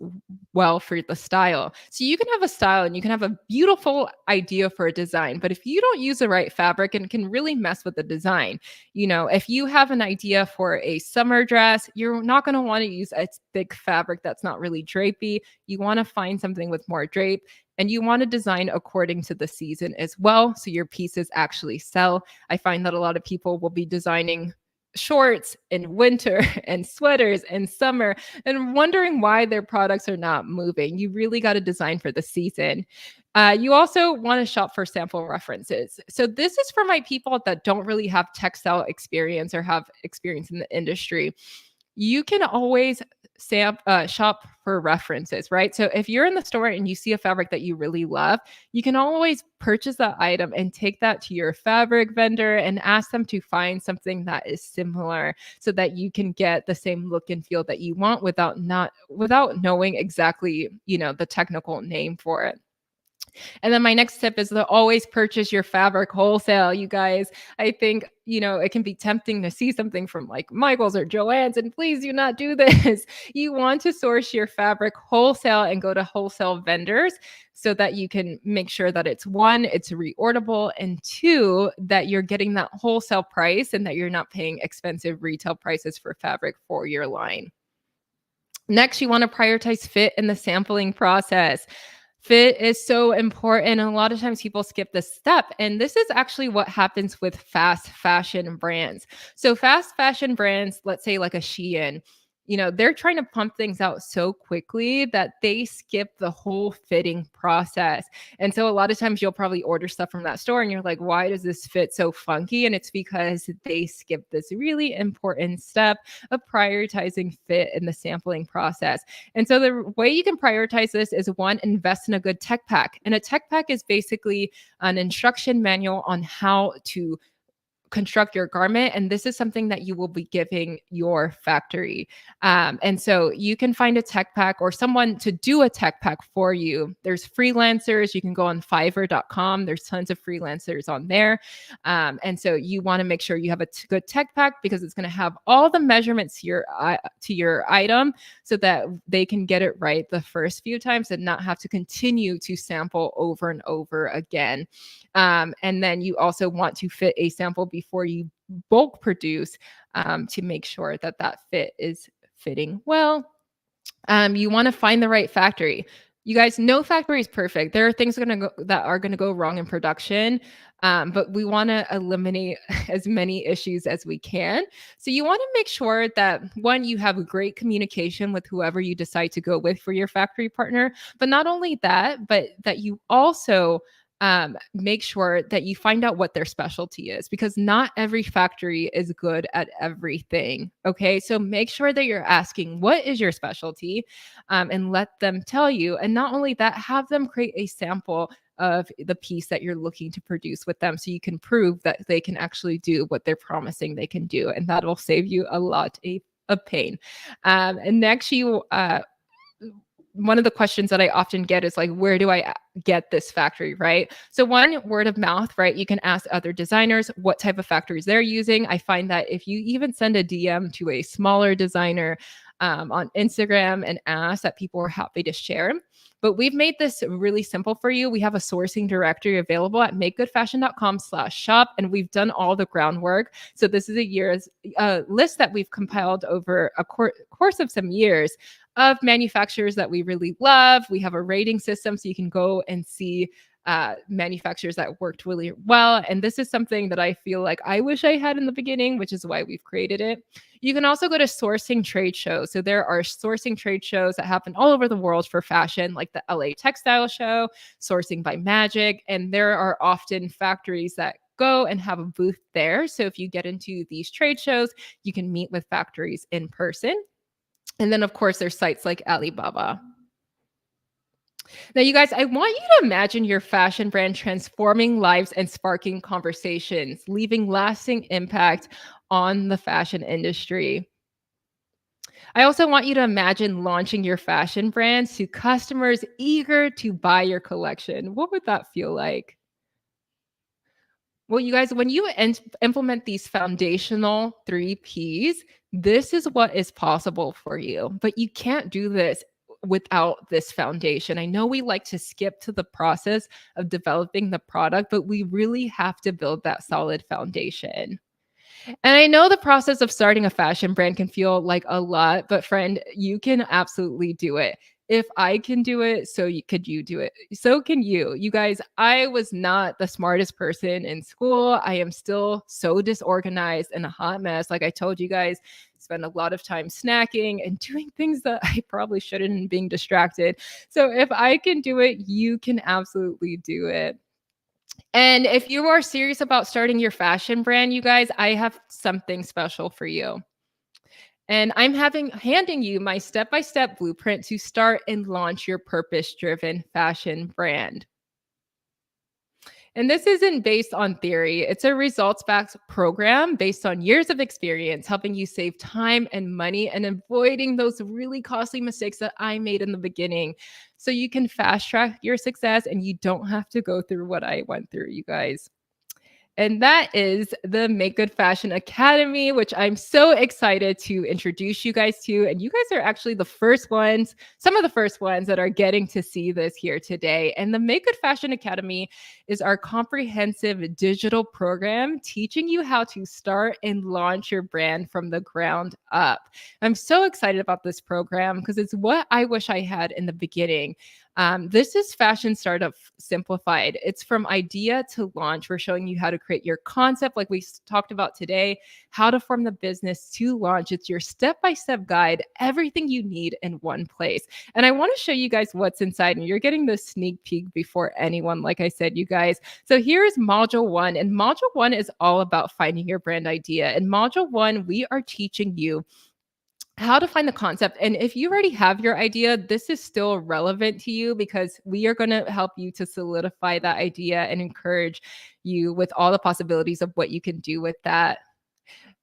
well for the style. So you can have a style and you can have a beautiful idea for a design, but if you don't use the right fabric, it can really mess with the design. If you have an idea for a summer dress, you're not going to want to use a thick fabric that's not really drapey. You want to find something with more drape. And you want to design according to the season as well, so your pieces actually sell. I find that a lot of people will be designing shorts in winter and sweaters in summer and wondering why their products are not moving. You really got to design for the season. You also want to shop for sample references. So this is for my people that don't really have textile experience or have experience in the industry. You can always shop for references, right? So if you're in the store and you see a fabric that you really love, you can always purchase that item and take that to your fabric vendor and ask them to find something that is similar so that you can get the same look and feel that you want without knowing exactly, the technical name for it. And then my next tip is to always purchase your fabric wholesale, you guys. I think, it can be tempting to see something from like Michael's or Joann's, and please do not do this. You want to source your fabric wholesale and go to wholesale vendors so that you can make sure that it's reorderable, and two, that you're getting that wholesale price and that you're not paying expensive retail prices for fabric for your line. Next, you want to prioritize fit in the sampling process. Fit is so important. And a lot of times people skip this step. And this is actually what happens with fast fashion brands. So fast fashion brands, let's say like a Shein, they're trying to pump things out so quickly that they skip the whole fitting process. And so a lot of times you'll probably order stuff from that store and you're like, why does this fit so funky? And it's because they skip this really important step of prioritizing fit in the sampling process. And so the way you can prioritize this is, one, invest in a good tech pack. And a tech pack is basically an instruction manual on how to construct your garment. And this is something that you will be giving your factory. And so you can find a tech pack or someone to do a tech pack for you. There's freelancers. You can go on Fiverr.com. There's tons of freelancers on there. And so you want to make sure you have a good tech pack because it's going to have all the measurements to your item so that they can get it right the first few times and not have to continue to sample over and over again. And then you also want to fit a sample before you bulk produce to make sure that that fit is fitting well. You want to find the right factory. You guys, no factory is perfect. There are things that are going to go wrong in production, but we want to eliminate as many issues as we can. So you want to make sure that, one, you have great communication with whoever you decide to go with for your factory partner, but not only that, but that you also make sure that you find out what their specialty is, because not every factory is good at everything. Okay. So make sure that you're asking, what is your specialty? And let them tell you. And not only that, have them create a sample of the piece that you're looking to produce with them so you can prove that they can actually do what they're promising they can do. And that'll save you a lot of pain. And next, one of the questions that I often get is like, where do I get this factory, right? So one, word of mouth, right? You can ask other designers what type of factories they're using. I find that if you even send a DM to a smaller designer on Instagram and ask, that people are happy to share. But we've made this really simple for you. We have a sourcing directory available at makegoodfashion.com/shop, and we've done all the groundwork. So this is a year's list that we've compiled over a course of some years of manufacturers that we really love. We have a rating system so you can go and see manufacturers that worked really well. And this is something that I feel like I wish I had in the beginning, which is why we've created it. You can also go to sourcing trade shows. So there are sourcing trade shows that happen all over the world for fashion, like the LA Textile Show, Sourcing by Magic. And there are often factories that go and have a booth there. So if you get into these trade shows, you can meet with factories in person. And then, of course, there's sites like Alibaba. Now, you guys, I want you to imagine your fashion brand transforming lives and sparking conversations, leaving lasting impact on the fashion industry. I also want you to imagine launching your fashion brand to customers eager to buy your collection. What would that feel like? Well, you guys, when you implement these foundational 3 Ps, this is what is possible for you. But you can't do this without this foundation. I know we like to skip to the process of developing the product, but we really have to build that solid foundation. And I know the process of starting a fashion brand can feel like a lot, but friend, you can absolutely do it. If I can do it, could you do it. So can you. You guys, I was not the smartest person in school. I am still so disorganized and a hot mess. Like I told you guys, spend a lot of time snacking and doing things that I probably shouldn't, and being distracted. So if I can do it, you can absolutely do it. And if you are serious about starting your fashion brand, you guys, I have something special for you. And handing you my step-by-step blueprint to start and launch your purpose-driven fashion brand. And this isn't based on theory. It's a results-backed program based on years of experience, helping you save time and money and avoiding those really costly mistakes that I made in the beginning. So you can fast track your success and you don't have to go through what I went through, you guys. And that is the Make Good Fashion Academy, which I'm so excited to introduce you guys to. And you guys are actually the first ones, some of the first ones that are getting to see this here today. And the Make Good Fashion Academy is our comprehensive digital program teaching you how to start and launch your brand from the ground up. I'm so excited about this program because it's what I wish I had in the beginning. This is Fashion Startup Simplified. It's from idea to launch. We're showing you how to create your concept, like we talked about today, how to form the business to launch. It's your step-by-step guide, everything you need in one place. And I want to show you guys what's inside, and you're getting the sneak peek before anyone, like I said, you guys. So here's module 1, and module 1 is all about finding your brand idea. In module 1, we are teaching you how to find the concept. And if you already have your idea, this is still relevant to you because we are going to help you to solidify that idea and encourage you with all the possibilities of what you can do with that.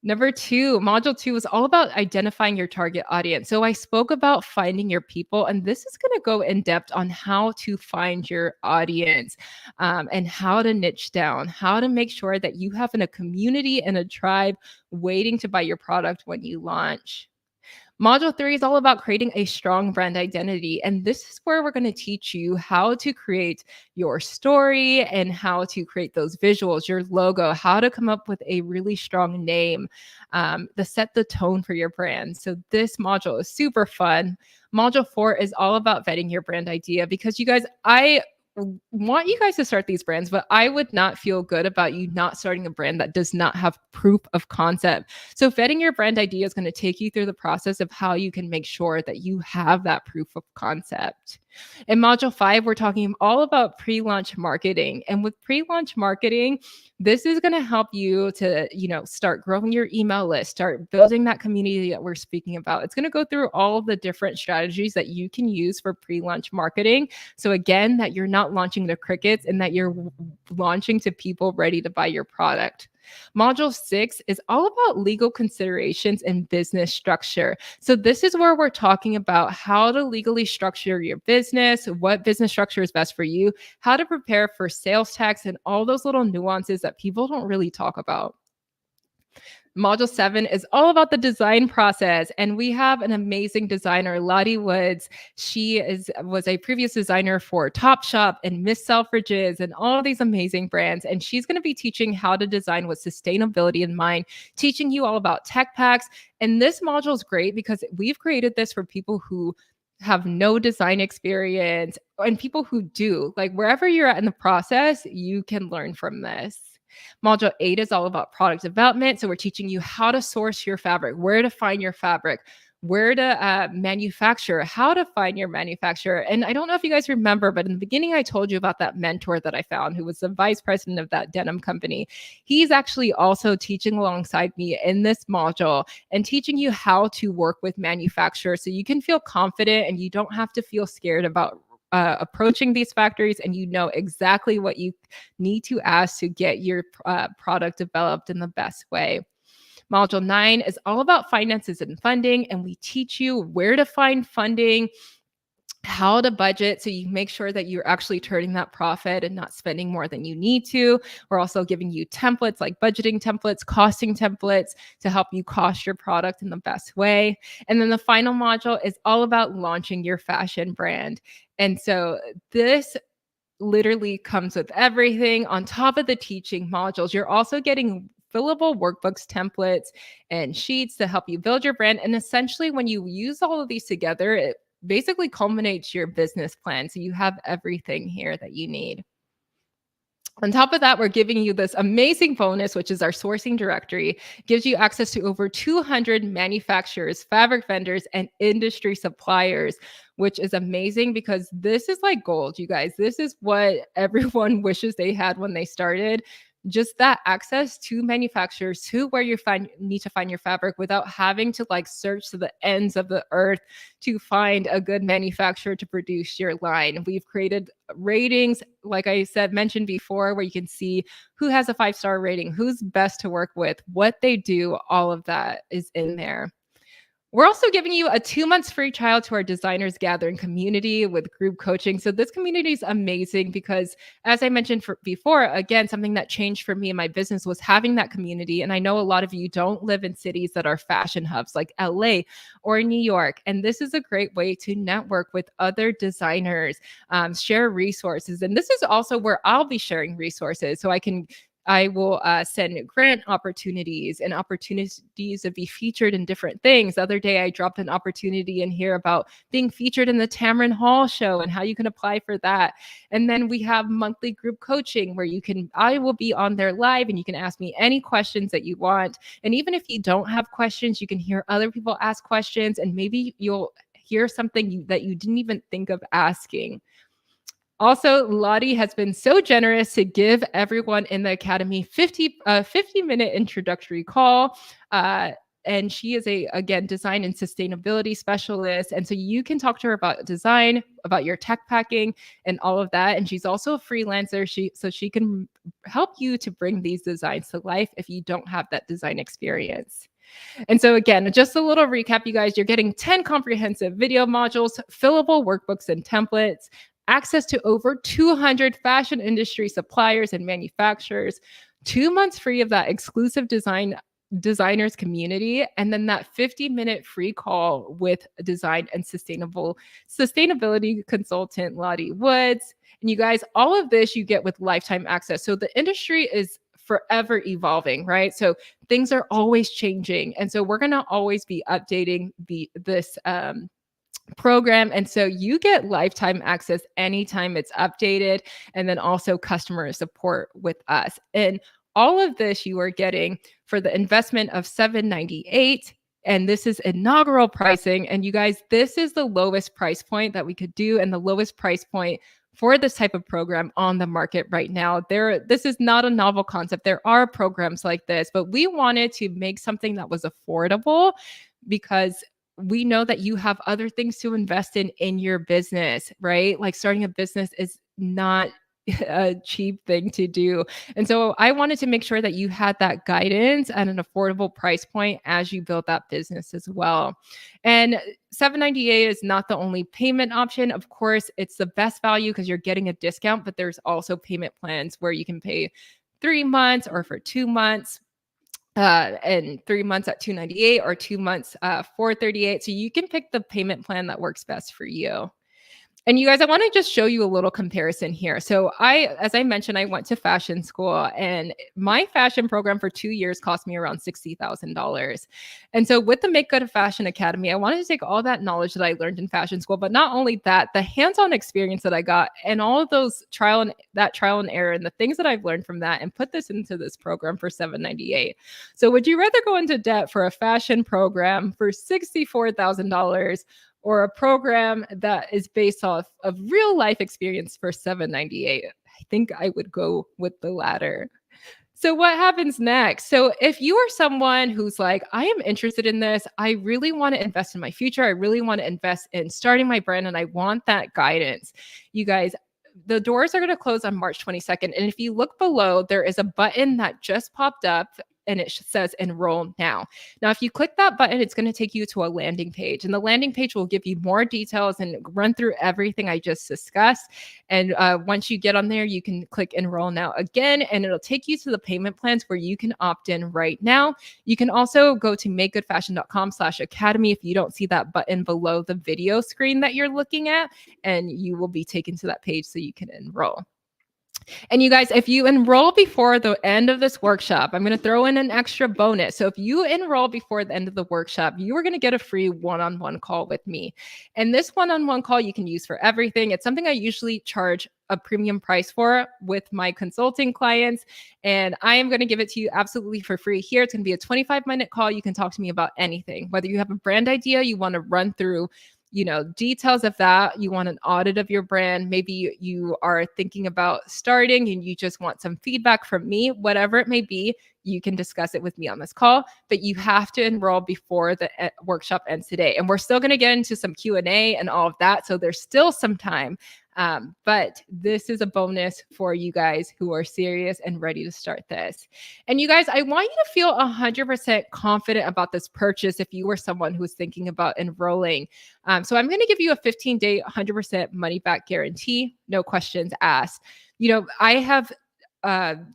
Number 2, module 2 is all about identifying your target audience. So I spoke about finding your people, and this is going to go in depth on how to find your audience and how to niche down, how to make sure that you have a community and a tribe waiting to buy your product when you launch. Module 3 is all about creating a strong brand identity. And this is where we're going to teach you how to create your story and how to create those visuals, your logo, how to come up with a really strong name, to set the tone for your brand. So this module is super fun. Module 4 is all about vetting your brand idea because you guys, want you guys to start these brands, but I would not feel good about you not starting a brand that does not have proof of concept. So vetting your brand idea is going to take you through the process of how you can make sure that you have that proof of concept. In module 5, we're talking all about pre-launch marketing. And with pre-launch marketing, this is going to help you to, start growing your email list, start building that community that we're speaking about. It's going to go through all the different strategies that you can use for pre-launch marketing. So again, that you're not launching to crickets and that you're launching to people ready to buy your product. Module 6 is all about legal considerations and business structure. So this is where we're talking about how to legally structure your business, what business structure is best for you, how to prepare for sales tax, and all those little nuances that people don't really talk about. Module 7 is all about the design process. And we have an amazing designer, Lottie Woods. She was a previous designer for Topshop and Miss Selfridges and all of these amazing brands. And she's going to be teaching how to design with sustainability in mind, teaching you all about tech packs. And this module is great because we've created this for people who have no design experience and people who do. Like wherever you're at in the process, you can learn from this. Module 8 is all about product development. So we're teaching you how to source your fabric, where to find your fabric, where to manufacture, how to find your manufacturer. And I don't know if you guys remember, but in the beginning, I told you about that mentor that I found who was the vice president of that denim company. He's actually also teaching alongside me in this module and teaching you how to work with manufacturers so you can feel confident and you don't have to feel scared about approaching these factories, and you know exactly what you need to ask to get your product developed in the best way. Module 9 is all about finances and funding, and we teach you where to find funding, how to budget so you make sure that you're actually turning that profit and not spending more than you need to. We're also giving you templates like budgeting templates, costing templates to help you cost your product in the best way. And then the final module is all about launching your fashion brand. And so this literally comes with everything on top of the teaching modules. You're also getting fillable workbooks, templates, and sheets to help you build your brand. And essentially, when you use all of these together, it basically culminates your business plan. So you have everything here that you need. On top of that, we're giving you this amazing bonus, which is our sourcing directory. It gives you access to over 200 manufacturers, fabric vendors, and industry suppliers, which is amazing because this is like gold, you guys. This is what everyone wishes they had when they started. Just that access to manufacturers, to where you need to find your fabric without having to like search to the ends of the earth to find a good manufacturer to produce your line. We've created ratings, like I said, mentioned before, where you can see who has a 5-star rating, who's best to work with, what they do, all of that is in there. We're also giving you a 2 months free trial to our Designers Gathering community with group coaching. So this community is amazing because, as I mentioned before, again, something that changed for me in my business was having that community. And I know a lot of you don't live in cities that are fashion hubs like LA or New York. And this is a great way to network with other designers, share resources. And this is also where I'll be sharing resources so I will send grant opportunities and opportunities to be featured in different things. The other day, I dropped an opportunity in here about being featured in the Tamron Hall show and how you can apply for that. And then we have monthly group coaching where I will be on there live and you can ask me any questions that you want. And even if you don't have questions, you can hear other people ask questions and maybe you'll hear something that you didn't even think of asking. Also, Lottie has been so generous to give everyone in the Academy 50-minute introductory call. And she is again, design and sustainability specialist. And so you can talk to her about design, about your tech packing and all of that. And she's also a freelancer. So she can help you to bring these designs to life if you don't have that design experience. And so again, just a little recap, you guys, you're getting 10 comprehensive video modules, fillable workbooks and templates, access to over 200 fashion industry suppliers and manufacturers, 2 months free of that exclusive designers community, and then that 50-minute free call with design and sustainability consultant Lottie Woods. And you guys, all of this you get with lifetime access. So the industry is forever evolving, right? So things are always changing. And so we're going to always be updating program. And so you get lifetime access anytime it's updated, and then also customer support with us. And all of this you are getting for the investment of $798. And this is inaugural pricing. And you guys, this is the lowest price point that we could do, and the lowest price point for this type of program on the market right now. This is not a novel concept. There are programs like this, but we wanted to make something that was affordable, because we know that you have other things to invest in your business, right? Like starting a business is not a cheap thing to do. And so I wanted to make sure that you had that guidance at an affordable price point as you build that business as well. And 798 is not the only payment option. Of course, it's the best value because you're getting a discount, but there's also payment plans where you can pay 3 months or for 2 months. And 3 months at 298 or 2 months 438. So you can pick the payment plan that works best for you. And you guys, I want to just show you a little comparison here. So as I mentioned, I went to fashion school, and my fashion program for 2 years cost me around $60,000. And so with the Make Good Fashion Academy, I wanted to take all that knowledge that I learned in fashion school, but not only that, the hands-on experience that I got and all of those trial and error and the things that I've learned from that, and put this into this program for $798. So would you rather go into debt for a fashion program for $64,000, or a program that is based off of real life experience for $798? I think I would go with the latter. So what happens next? So if you are someone who's like, I am interested in this, I really want to invest in my future, I really want to invest in starting my brand, and I want that guidance, you guys, the doors are going to close on March 22nd. And if you look below, there is a button that just popped up, and it says enroll now. Now, if you click that button, it's going to take you to a landing page, and the landing page will give you more details and run through everything I just discussed. And once you get on there, you can click enroll now again, and it'll take you to the payment plans where you can opt in right now. You can also go to makegoodfashion.com/academy if you don't see that button below the video screen that you're looking at, and you will be taken to that page so you can enroll. And you guys, if you enroll before the end of this workshop, I'm going to throw in an extra bonus. So if you enroll before the end of the workshop, you are going to get a free one-on-one call with me. And this one-on-one call you can use for everything. It's something I usually charge a premium price for with my consulting clients. And I am going to give it to you absolutely for free here. It's going to be a 25-minute call. You can talk to me about anything, whether you have a brand idea, you want to run through details of that, you want an audit of your brand, maybe you are thinking about starting and you just want some feedback from me, whatever it may be, you can discuss it with me on this call. But you have to enroll before the workshop ends today. And we're still going to get into some Q&A and all of that, so there's still some time. But this is a bonus for you guys who are serious and ready to start this. And you guys, I want you to feel 100% confident about this purchase if you were someone who's thinking about enrolling. So I'm going to give you a 15-day, 100% money back guarantee, no questions asked. I have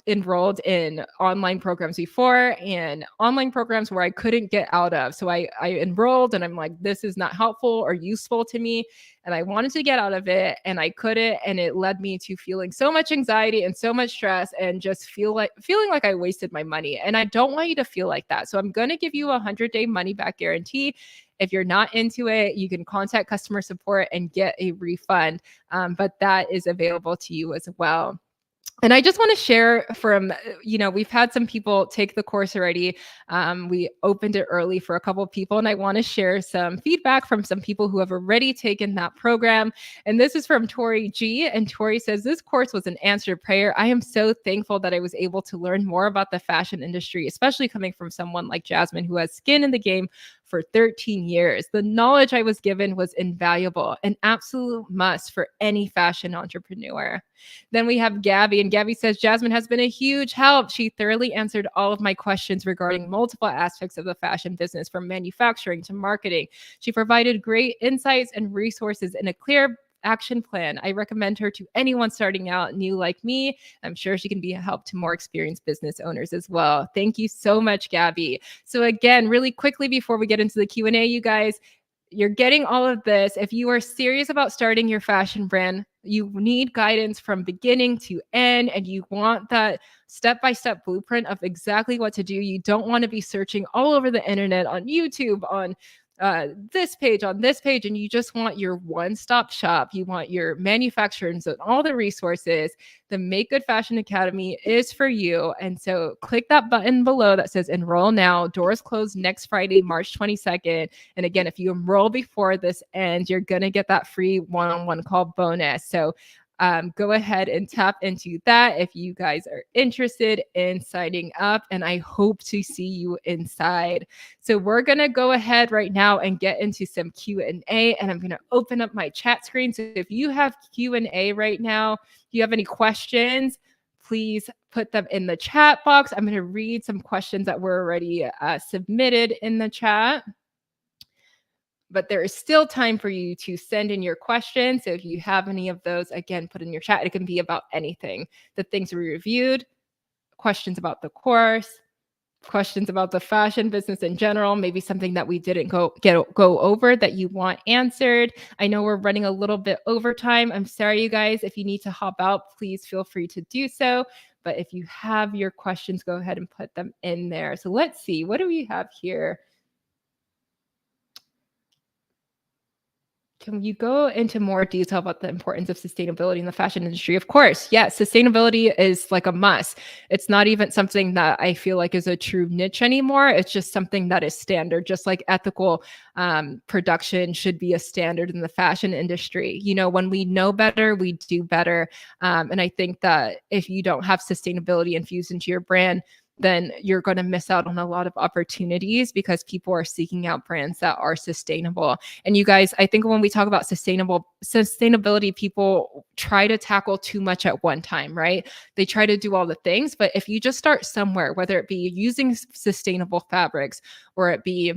enrolled in online programs before, and online programs where I couldn't get out of. So I enrolled and I'm like, this is not helpful or useful to me. And I wanted to get out of it and I couldn't. And it led me to feeling so much anxiety and so much stress and just feeling like I wasted my money. And I don't want you to feel like that. So I'm going to give you a 100-day money back guarantee. If you're not into it, you can contact customer support and get a refund. But that is available to you as well. And I just want to share from, we've had some people take the course already. We opened it early for a couple of people, and I want to share some feedback from some people who have already taken that program. And this is from Tori G. And Tori says, this course was an answered prayer. I am so thankful that I was able to learn more about the fashion industry, especially coming from someone like Jasmine, who has skin in the game for 13 years. The knowledge I was given was invaluable, an absolute must for any fashion entrepreneur. Then we have Gabby, and Gabby says, Jasmine has been a huge help. She thoroughly answered all of my questions regarding multiple aspects of the fashion business, from manufacturing to marketing. She provided great insights and resources in a clear action plan. I recommend her to anyone starting out new like me. I'm sure she can be a help to more experienced business owners as well. Thank you so much, Gabby. So again, really quickly before we get into the Q&A, you guys, you're getting all of this. If you are serious about starting your fashion brand, you need guidance from beginning to end, and you want that step-by-step blueprint of exactly what to do. You don't want to be searching all over the internet, on YouTube, on this page on this page, and you just want your one-stop shop. You want your manufacturers and all the resources. The Make Good Fashion Academy is for you. And so click that button below that says enroll now. Doors close next Friday, March 22nd. And again, if you enroll before this ends, you're going to get that free one-on-one call bonus. So go ahead and tap into that if you guys are interested in signing up, and I hope to see you inside. So we're going to go ahead right now and get into some Q&A, and I'm going to open up my chat screen. So if you have Q&A right now, if you have any questions, please put them in the chat box. I'm going to read some questions that were already submitted in the chat. But there is still time for you to send in your questions. So if you have any of those, again, put in your chat. It can be about anything. The things we reviewed, questions about the course, questions about the fashion business in general, maybe something that we didn't go over that you want answered. I know we're running a little bit over time. I'm sorry, you guys. If you need to hop out, please feel free to do so. But if you have your questions, go ahead and put them in there. So let's see. What do we have here? Can you go into more detail about the importance of sustainability in the fashion industry? Of course, yes, sustainability is like a must. It's not even something that I feel like is a true niche anymore. It's just something that is standard, just like ethical production should be a standard in the fashion industry. You know, when we know better, we do better. And I think that if you don't have sustainability infused into your brand, then you're going to miss out on a lot of opportunities because people are seeking out brands that are sustainable. And you guys, I think when we talk about sustainability, people try to tackle too much at one time, right? They try to do all the things, but if you just start somewhere, whether it be using sustainable fabrics or it be,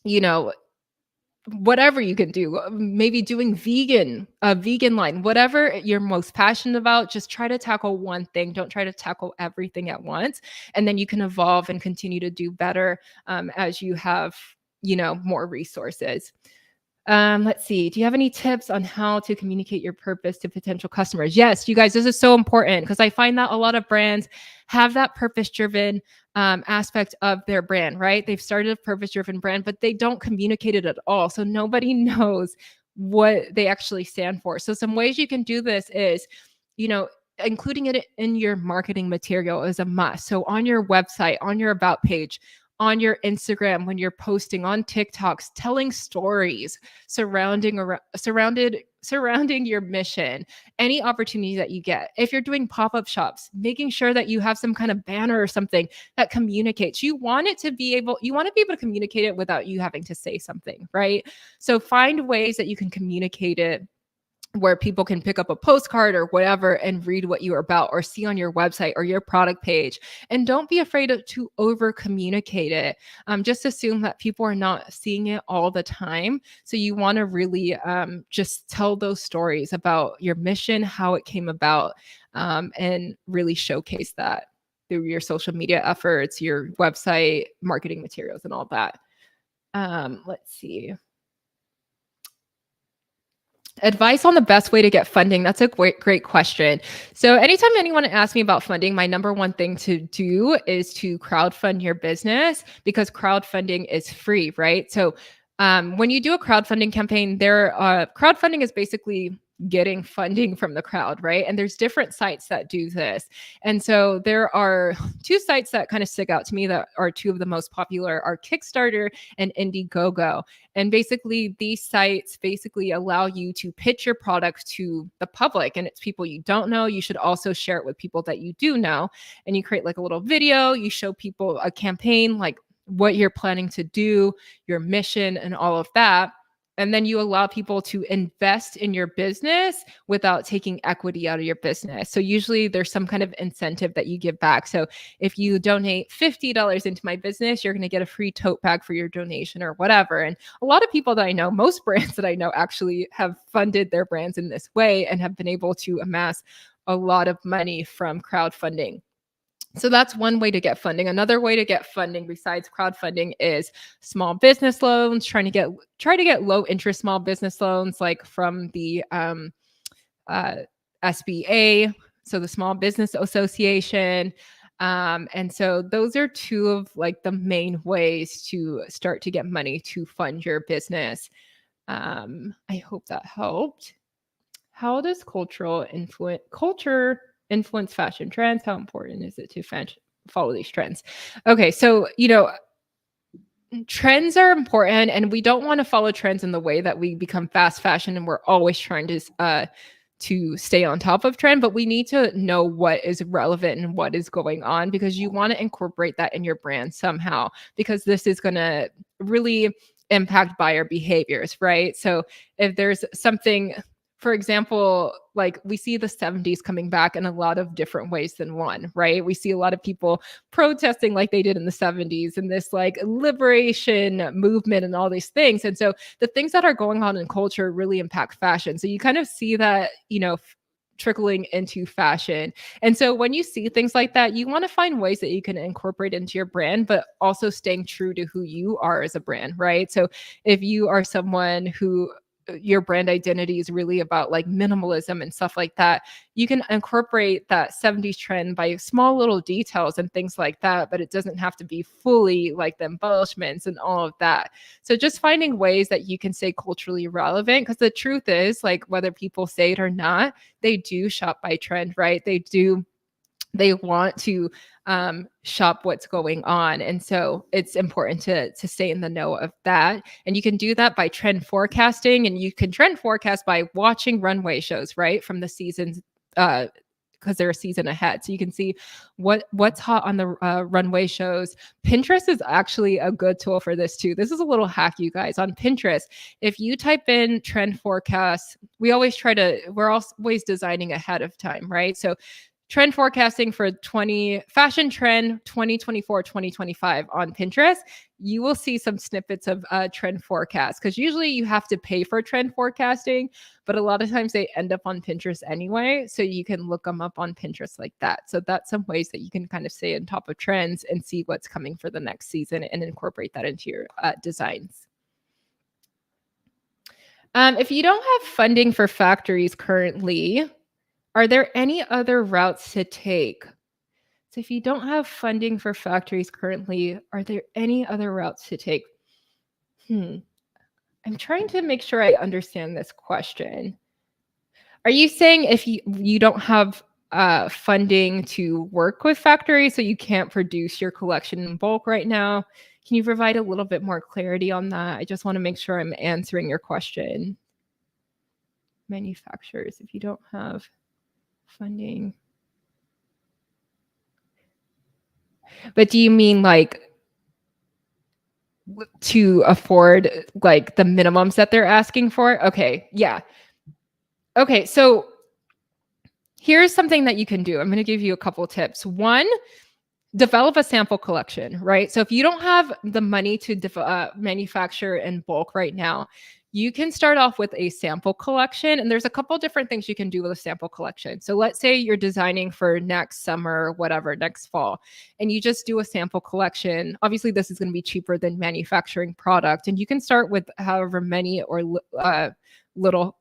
you know, whatever you can do, maybe doing a vegan line, whatever you're most passionate about, just try to tackle one thing. Don't try to tackle everything at once. And then you can evolve and continue to do better as you have, you know, more resources. Let's see. Do you have any tips on how to communicate your purpose to potential customers? Yes, you guys, this is so important because I find that a lot of brands have that purpose-driven aspect of their brand, right? They've started a purpose-driven brand, but they don't communicate it at all. So nobody knows what they actually stand for. So some ways you can do this is, you know, including it in your marketing material is a must. So on your website, on your about page, on your Instagram, when you're posting on TikToks, telling stories surrounding your mission, any opportunity that you get. If you're doing pop-up shops, making sure that you have some kind of banner or something that communicates. You want to be able to communicate it without you having to say something, right? So find ways that you can communicate it where people can pick up a postcard or whatever and read what you're about or see on your website or your product page. And don't be afraid to over communicate it. Just assume that people are not seeing it all the time. So you want to really just tell those stories about your mission, how it came about, and really showcase that through your social media efforts, your website, marketing materials, and all that. Let's see. Advice on the best way to get funding. That's a great question. So anytime anyone asks me about funding, my number one thing to do is to crowdfund your business because crowdfunding is free, right? So when you do a crowdfunding campaign, crowdfunding is basically getting funding from the crowd, right? And there's different sites that do this. And so there are two sites that kind of stick out to me that are two of the most popular are Kickstarter and Indiegogo. And basically these sites basically allow you to pitch your product to the public, and it's people you don't know. You should also share it with people that you do know. And you create like a little video, you show people a campaign, like what you're planning to do, your mission, and all of that. And then you allow people to invest in your business without taking equity out of your business. So usually there's some kind of incentive that you give back. So if you donate $50 into my business, you're going to get a free tote bag for your donation or whatever. And a lot of people that I know, most brands that I know actually have funded their brands in this way and have been able to amass a lot of money from crowdfunding. So that's one way to get funding. Another way to get funding besides crowdfunding is small business loans. Try to get low interest small business loans, like from the SBA, so the Small Business Association. And so those are two of like the main ways to start to get money to fund your business. I hope that helped. How does culture influence fashion trends? How important is it to follow these trends? Okay, so trends are important, and we don't want to follow trends in the way that we become fast fashion and we're always trying to stay on top of trend, but we need to know what is relevant and what is going on, because you want to incorporate that in your brand somehow, because this is going to really impact buyer behaviors, right? So if there's something, for example, like we see the 70s coming back in a lot of different ways than one, right? We see a lot of people protesting like they did in the 70s and this like liberation movement and all these things. And so the things that are going on in culture really impact fashion. So you kind of see that, trickling into fashion. And so when you see things like that, you want to find ways that you can incorporate into your brand, but also staying true to who you are as a brand, right? So if you are someone who your brand identity is really about like minimalism and stuff like that, you can incorporate that 70s trend by small little details and things like that, but it doesn't have to be fully like the embellishments and all of that. So just finding ways that you can stay culturally relevant, because the truth is, like, whether people say it or not, they do shop by trend, right? They want to shop what's going on. And so it's important to stay in the know of that. And you can do that by trend forecasting, and you can trend forecast by watching runway shows, right? From the seasons, because they're a season ahead. So you can see what's hot on the runway shows. Pinterest is actually a good tool for this too. This is a little hack, you guys. On Pinterest, if you type in trend forecasts, we're always designing ahead of time, right? So trend forecasting for fashion trend 2024, 2025 on Pinterest, you will see some snippets of trend forecast, because usually you have to pay for trend forecasting, but a lot of times they end up on Pinterest anyway. So you can look them up on Pinterest like that. So that's some ways that you can kind of stay on top of trends and see what's coming for the next season and incorporate that into your designs. If you don't have funding for factories currently, are there any other routes to take? So if you don't have funding for factories currently, are there any other routes to take? I'm trying to make sure I understand this question. Are you saying if you don't have funding to work with factories, so you can't produce your collection in bulk right now? Can you provide a little bit more clarity on that? I just want to make sure I'm answering your question. Manufacturers, if you don't have funding. But do you mean like to afford like the minimums that they're asking for? Okay, yeah. Okay, so here's something that you can do. I'm going to give you a couple tips. One, develop a sample collection, right? So if you don't have the money to manufacture in bulk right now, you can start off with a sample collection. And there's a couple different things you can do with a sample collection. So let's say you're designing for next summer, whatever, next fall, and you just do a sample collection. Obviously, this is going to be cheaper than manufacturing product. And you can start with however many or little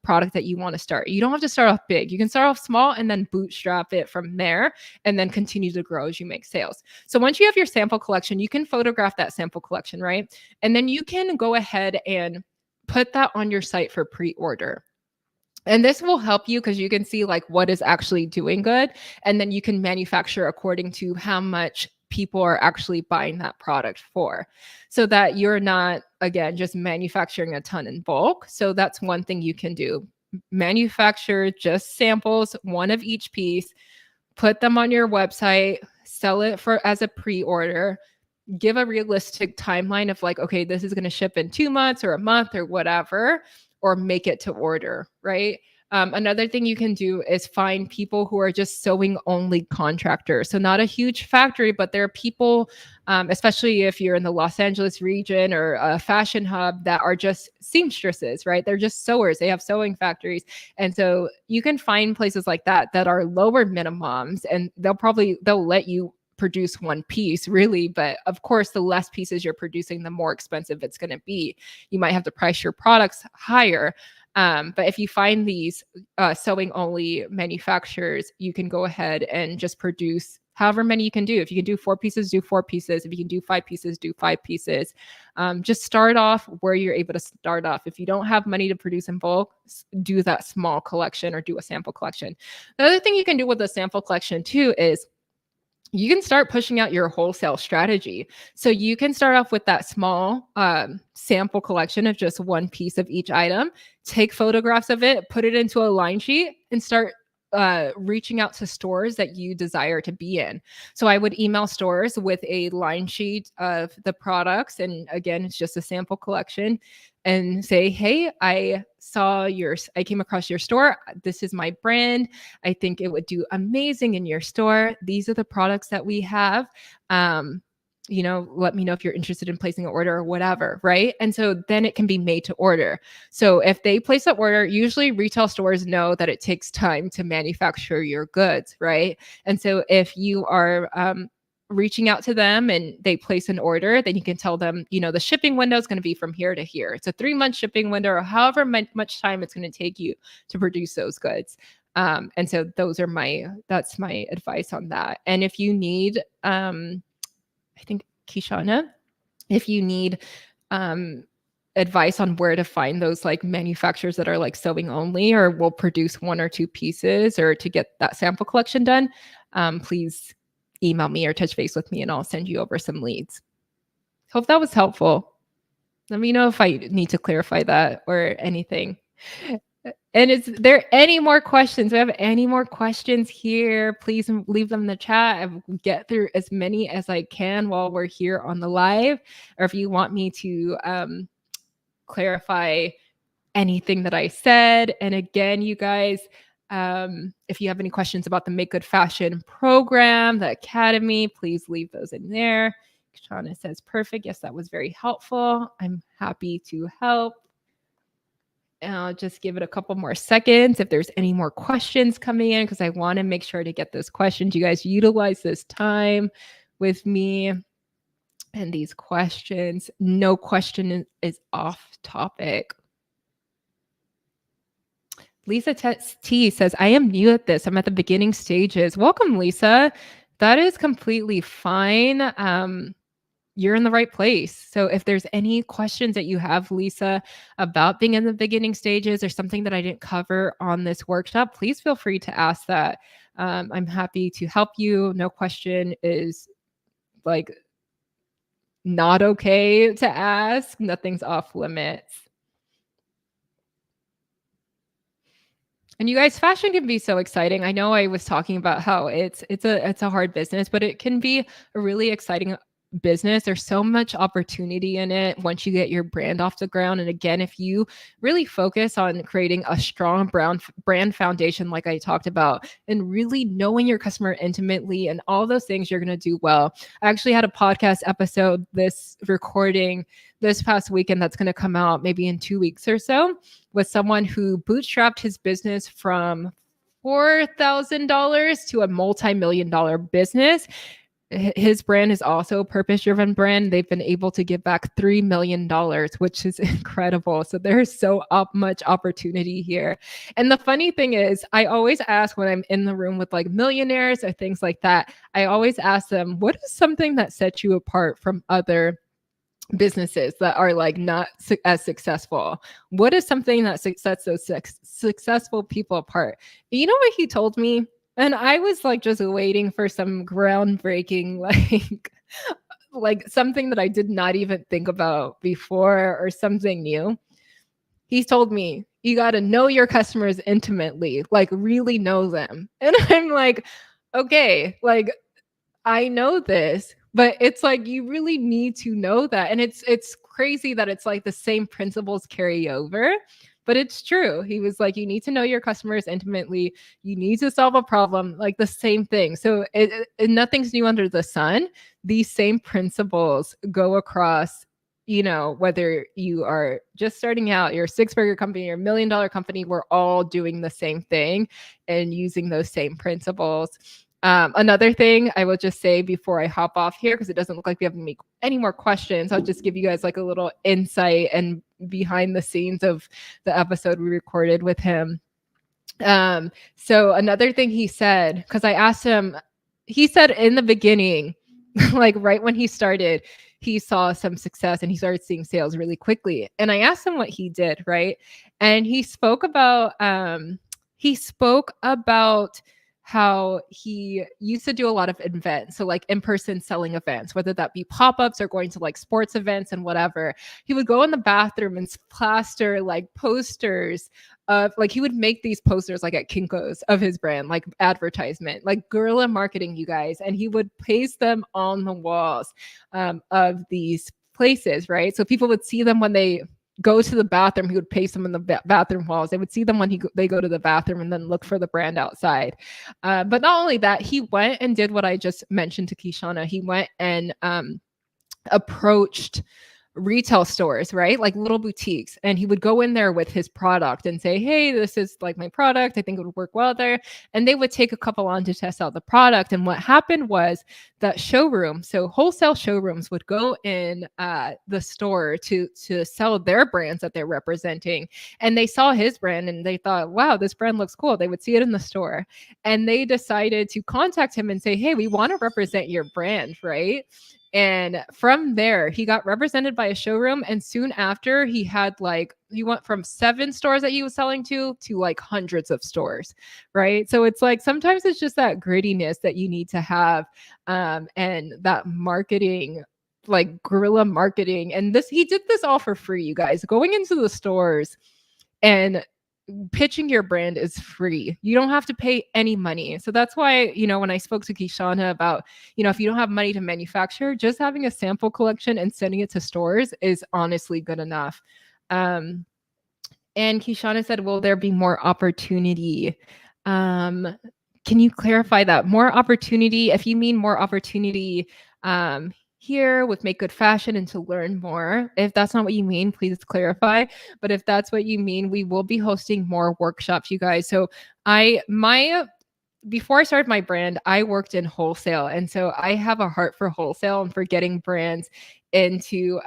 product that you want to start. You don't have to start off big. You can start off small and then bootstrap it from there, and then continue to grow as you make sales. So once you have your sample collection, you can photograph that sample collection, right? And then you can go ahead and put that on your site for pre-order. And this will help you because you can see like what is actually doing good. And then you can manufacture according to how much people are actually buying that product for, so that you're not, again, just manufacturing a ton in bulk. So that's one thing you can do. Manufacture just samples, one of each piece, put them on your website, sell it as a pre-order. Give a realistic timeline of like, okay, this is going to ship in 2 months or a month or whatever, or make it to order, right? Another thing you can do is find people who are just sewing only contractors. So not a huge factory, but there are people, especially if you're in the Los Angeles region or a fashion hub, that are just seamstresses, right? They're just sewers. They have sewing factories. And so you can find places like that are lower minimums, and they'll let you produce one piece, really. But of course, the less pieces you're producing, the more expensive it's going to be. You might have to price your products higher. But if you find these sewing only manufacturers, you can go ahead and just produce however many you can do. If you can do 4 pieces, do 4 pieces. If you can do 5 pieces, do 5 pieces. Just start off where you're able to start off. If you don't have money to produce in bulk, do that small collection or do a sample collection. The other thing you can do with a sample collection too is you can start pushing out your wholesale strategy. So you can start off with that small sample collection of just one piece of each item, take photographs of it, put it into a line sheet, and start reaching out to stores that you desire to be in. So I would email stores with a line sheet of the products. And again, it's just a sample collection, and say, hey, I came across your store. This is my brand. I think it would do amazing in your store. These are the products that we have. Let me know if you're interested in placing an order or whatever, right? And so then it can be made to order. So if they place an order, usually retail stores know that it takes time to manufacture your goods, right? And so if you are reaching out to them and they place an order, then you can tell them, the shipping window is going to be from here to here. It's a 3-month shipping window, or however much time it's going to take you to produce those goods. And so that's my advice on that. And if you need, I think Kishana, if you need advice on where to find those like manufacturers that are like sewing only or will produce 1 or 2 pieces, or to get that sample collection done, please email me or touch base with me and I'll send you over some leads. Hope that was helpful. Let me know if I need to clarify that or anything. And is there any more questions? We have any more questions here? Please leave them in the chat. I'll get through as many as I can while we're here on the live. Or if you want me to clarify anything that I said. And again, you guys, if you have any questions about the Make Good Fashion program, the academy, please leave those in there. Shauna says, perfect. Yes, that was very helpful. I'm happy to help. And I'll just give it a couple more seconds if there's any more questions coming in, because I want to make sure to get those questions. You guys utilize this time with me and these questions. No question is off topic. Lisa T says, I am new at this. I'm at the beginning stages. Welcome, Lisa. That is completely fine. You're in the right place. So if there's any questions that you have, Lisa, about being in the beginning stages or something that I didn't cover on this workshop, please feel free to ask that. I'm happy to help you. No question is like not okay to ask. Nothing's off limits. And you guys, fashion can be so exciting. I know I was talking about how it's a hard business, but it can be a really exciting business. There's so much opportunity in it once you get your brand off the ground. And again, if you really focus on creating a strong brand foundation, like I talked about, and really knowing your customer intimately and all those things, you're going to do well. I actually had a podcast episode recording this past weekend that's going to come out maybe in 2 weeks or so, with someone who bootstrapped his business from $4,000 to a multi-million-dollar business. His brand is also a purpose-driven brand. They've been able to give back $3 million, which is incredible. So there's so much opportunity here. And the funny thing is, I always ask when I'm in the room with like millionaires or things like that, I always ask them, what is something that sets you apart from other businesses that are like not as successful? What is something that sets those successful people apart? You know what he told me? And I was like just waiting for some groundbreaking, like something that I did not even think about before or something new. He told me, you got to know your customers intimately, like really know them. And I'm like, okay, like I know this, but it's like you really need to know that. And it's crazy that it's like the same principles carry over, but it's true. He was like, you need to know your customers intimately. You need to solve a problem, like the same thing. So nothing's new under the sun. These same principles go across, whether you are just starting out, your 6-figure company, your $1 million company, we're all doing the same thing and using those same principles. Another thing I will just say before I hop off here, because it doesn't look like we have any more questions, I'll just give you guys like a little insight and behind the scenes of the episode we recorded with him. So another thing he said, because I asked him, he said in the beginning, like right when he started, he saw some success and he started seeing sales really quickly. And I asked him what he did, right? And he spoke about how he used to do a lot of events. So like in-person selling events, whether that be pop-ups or going to like sports events and whatever. He would go in the bathroom and plaster like posters of like he would make these posters like at Kinko's of his brand, like advertisement, like guerrilla marketing, you guys, and he would paste them on the walls of these places, right? So people would see them when they go to the bathroom. He would paste them in the bathroom walls. They would see them when they go to the bathroom and then look for the brand outside. But not only that, he went and did what I just mentioned to Kishana. He went and approached retail stores, right? Like little boutiques. And he would go in there with his product and say, hey, this is like my product. I think it would work well there. And they would take a couple on to test out the product. And what happened was that showroom, so wholesale showrooms would go in the store to sell their brands that they're representing. And they saw his brand and they thought, wow, this brand looks cool. They would see it in the store. And they decided to contact him and say, hey, we want to represent your brand, right? And from there, he got represented by a showroom. And soon after, he went from 7 stores that he was selling to like hundreds of stores, right? So it's like sometimes it's just that grittiness that you need to have, and that marketing, like guerrilla marketing. And he did this all for free, you guys. Going into the stores and pitching your brand is free. You don't have to pay any money. So that's why, when I spoke to Kishana about, if you don't have money to manufacture, just having a sample collection and sending it to stores is honestly good enough. And Kishana said, will there be more opportunity? Can you clarify that? More opportunity, if you mean more opportunity here with Make Good Fashion and to learn more. If that's not what you mean, please clarify. But if that's what you mean, we will be hosting more workshops, you guys. So before I started my brand, I worked in wholesale. And so I have a heart for wholesale and for getting brands into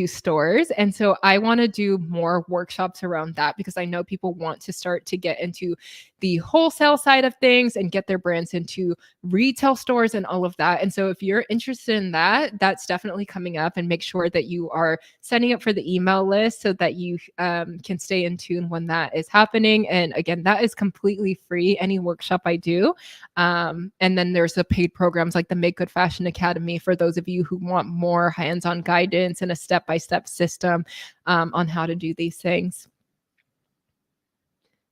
stores. And so I want to do more workshops around that because I know people want to start to get into the wholesale side of things and get their brands into retail stores and all of that. And so if you're interested in that, that's definitely coming up, and make sure that you are setting up for the email list so that you can stay in tune when that is happening. And again, that is completely free, any workshop I do. And then there's the paid programs like the Make Good Fashion Academy for those of you who want more hands-on guidance and a step-by-step system on how to do these things.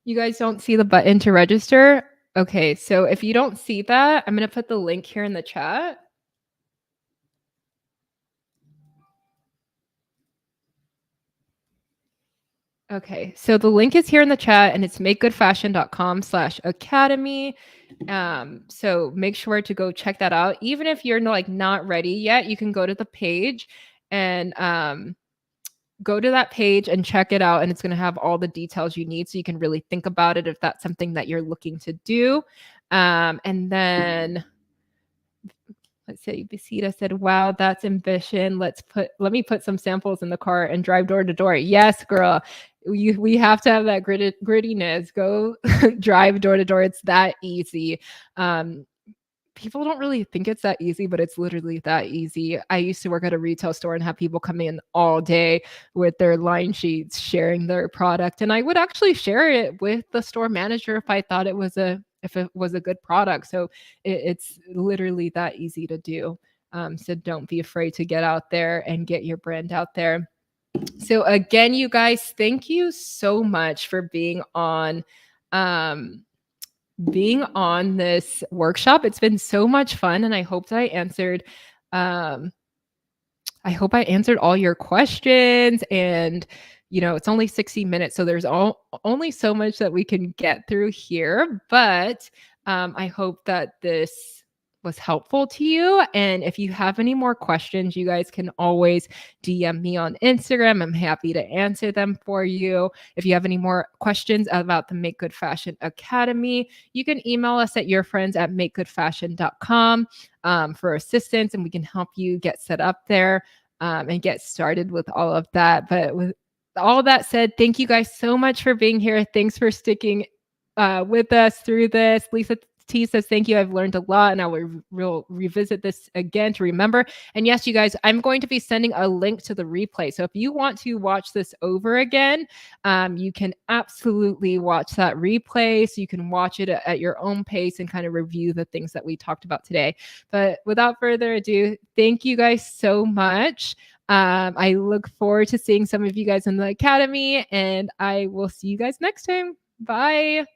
You guys don't see the button to register? Okay, so if you don't see that, I'm going to put the link here in the chat. Okay, so the link is here in the chat and it's makegoodfashion.com/academy. So make sure to go check that out. Even if you're not ready yet, you can go to the page and go to that page and check it out. And it's going to have all the details you need so you can really think about it if that's something that you're looking to do. And then let's say Basita said, wow, that's ambition. Let me put some samples in the car and drive door to door. Yes, girl. We have to have that grittiness. Go drive door to door. It's that easy. People don't really think it's that easy, but it's literally that easy. I used to work at a retail store and have people come in all day with their line sheets sharing their product. And I would actually share it with the store manager if I thought it was a good product. So it's literally that easy to do. So don't be afraid to get out there and get your brand out there. So again, you guys, thank you so much for being on this workshop. It's been so much fun, and I hope that I answered all your questions. And it's only 60 minutes, so there's only so much that we can get through here, but I hope that this was helpful to you. And if you have any more questions, you guys can always DM me on Instagram. I'm happy to answer them for you. If you have any more questions about the Make Good Fashion Academy, you can email us at yourfriends@makegoodfashion.com for assistance, and we can help you get set up there and get started with all of that. But with all that said, thank you guys so much for being here. Thanks for sticking with us through this. Lisa T says, thank you. I've learned a lot and I will revisit this again to remember. And yes, you guys, I'm going to be sending a link to the replay. So if you want to watch this over again, you can absolutely watch that replay. So you can watch it at your own pace and kind of review the things that we talked about today. But without further ado, thank you guys so much. I look forward to seeing some of you guys in the academy, and I will see you guys next time. Bye.